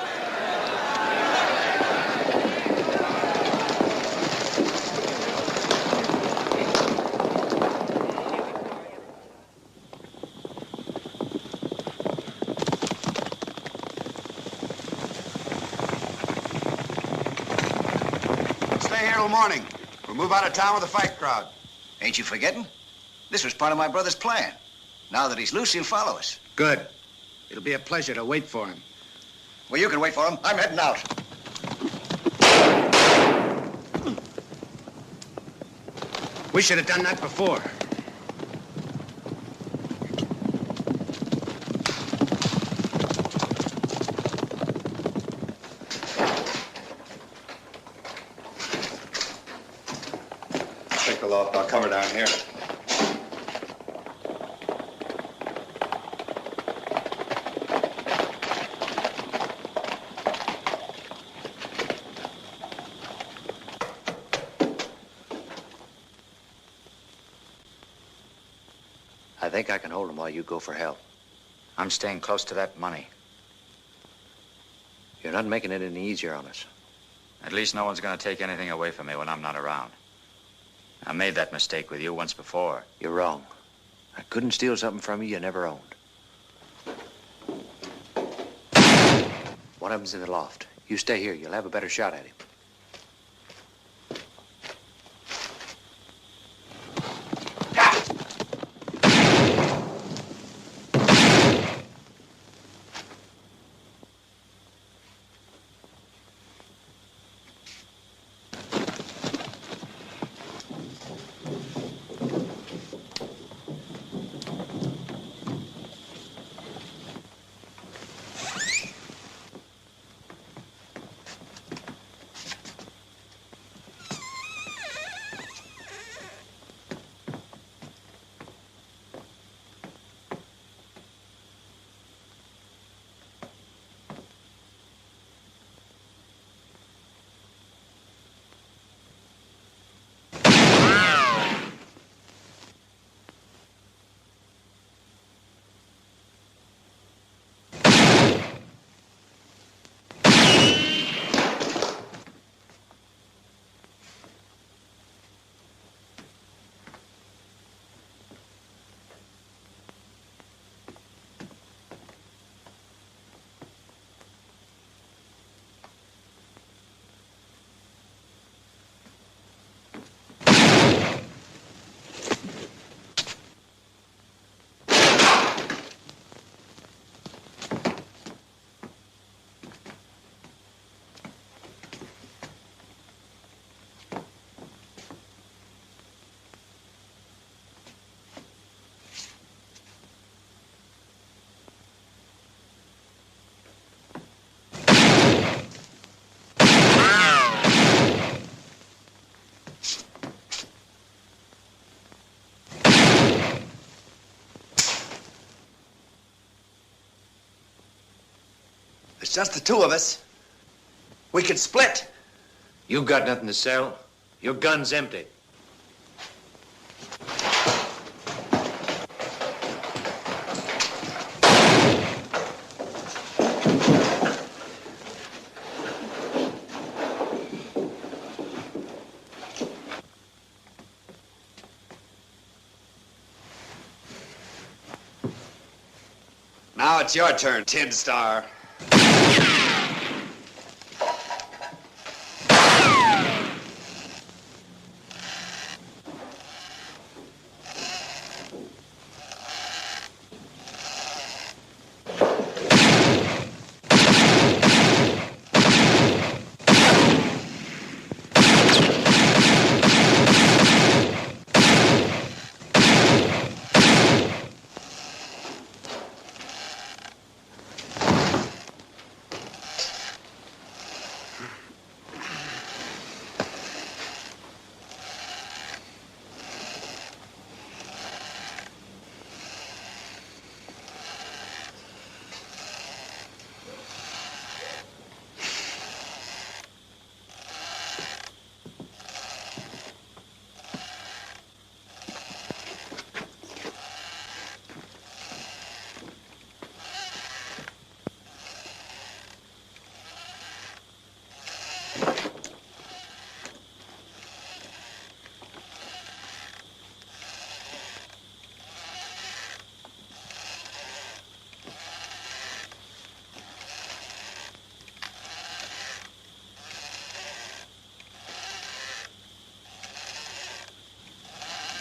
Stay here till morning. We'll move out of town with the fight crowd. Ain't you forgetting? This was part of my brother's plan. Now that he's loose, he'll follow us. Good. It'll be a pleasure to wait for him. Well, you can wait for him. I'm heading out. We should have done that before. Take the loft. I'll cover down here. I think I can hold him while you go for help. I'm staying close to that money. You're not making it any easier on us. At least no one's going to take anything away from me when I'm not around. I made that mistake with you once before. You're wrong. I couldn't steal something from you you never owned. One of them's in the loft. You stay here. You'll have a better shot at him. just the two of us. We could split. You got nothing to sell. Your gun's empty. Now it's your turn, Tin Star.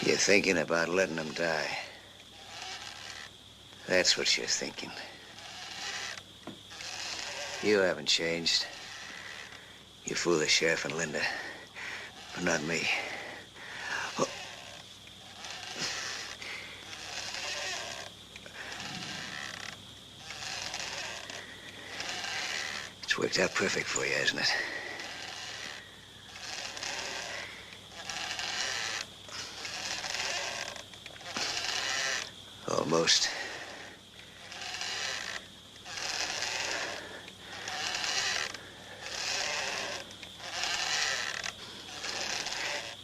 You're thinking about letting them die. That's what you're thinking. You haven't changed. You fool the sheriff and Linda, but not me. Oh. It's worked out perfect for you, hasn't it? Almost.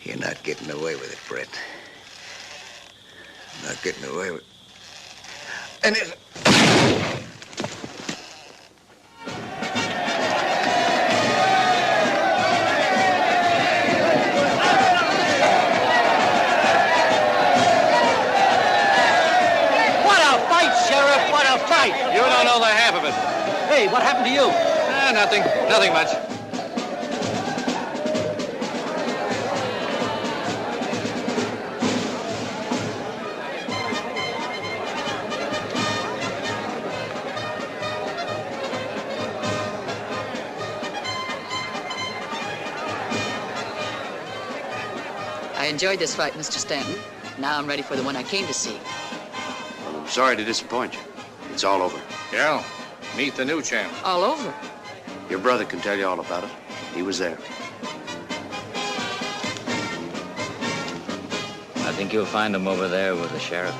You're not getting away with it, Brett. Not getting away with... And it... You don't know the half of it. Hey, what happened to you? Nothing. Nothing much. I enjoyed this fight, Mr. Stanton. Now I'm ready for the one I came to see. Well, I'm sorry to disappoint you. It's all over. Gal, meet the new champ. All over? Your brother can tell you all about it. He was there. I think you'll find him over there with the sheriff.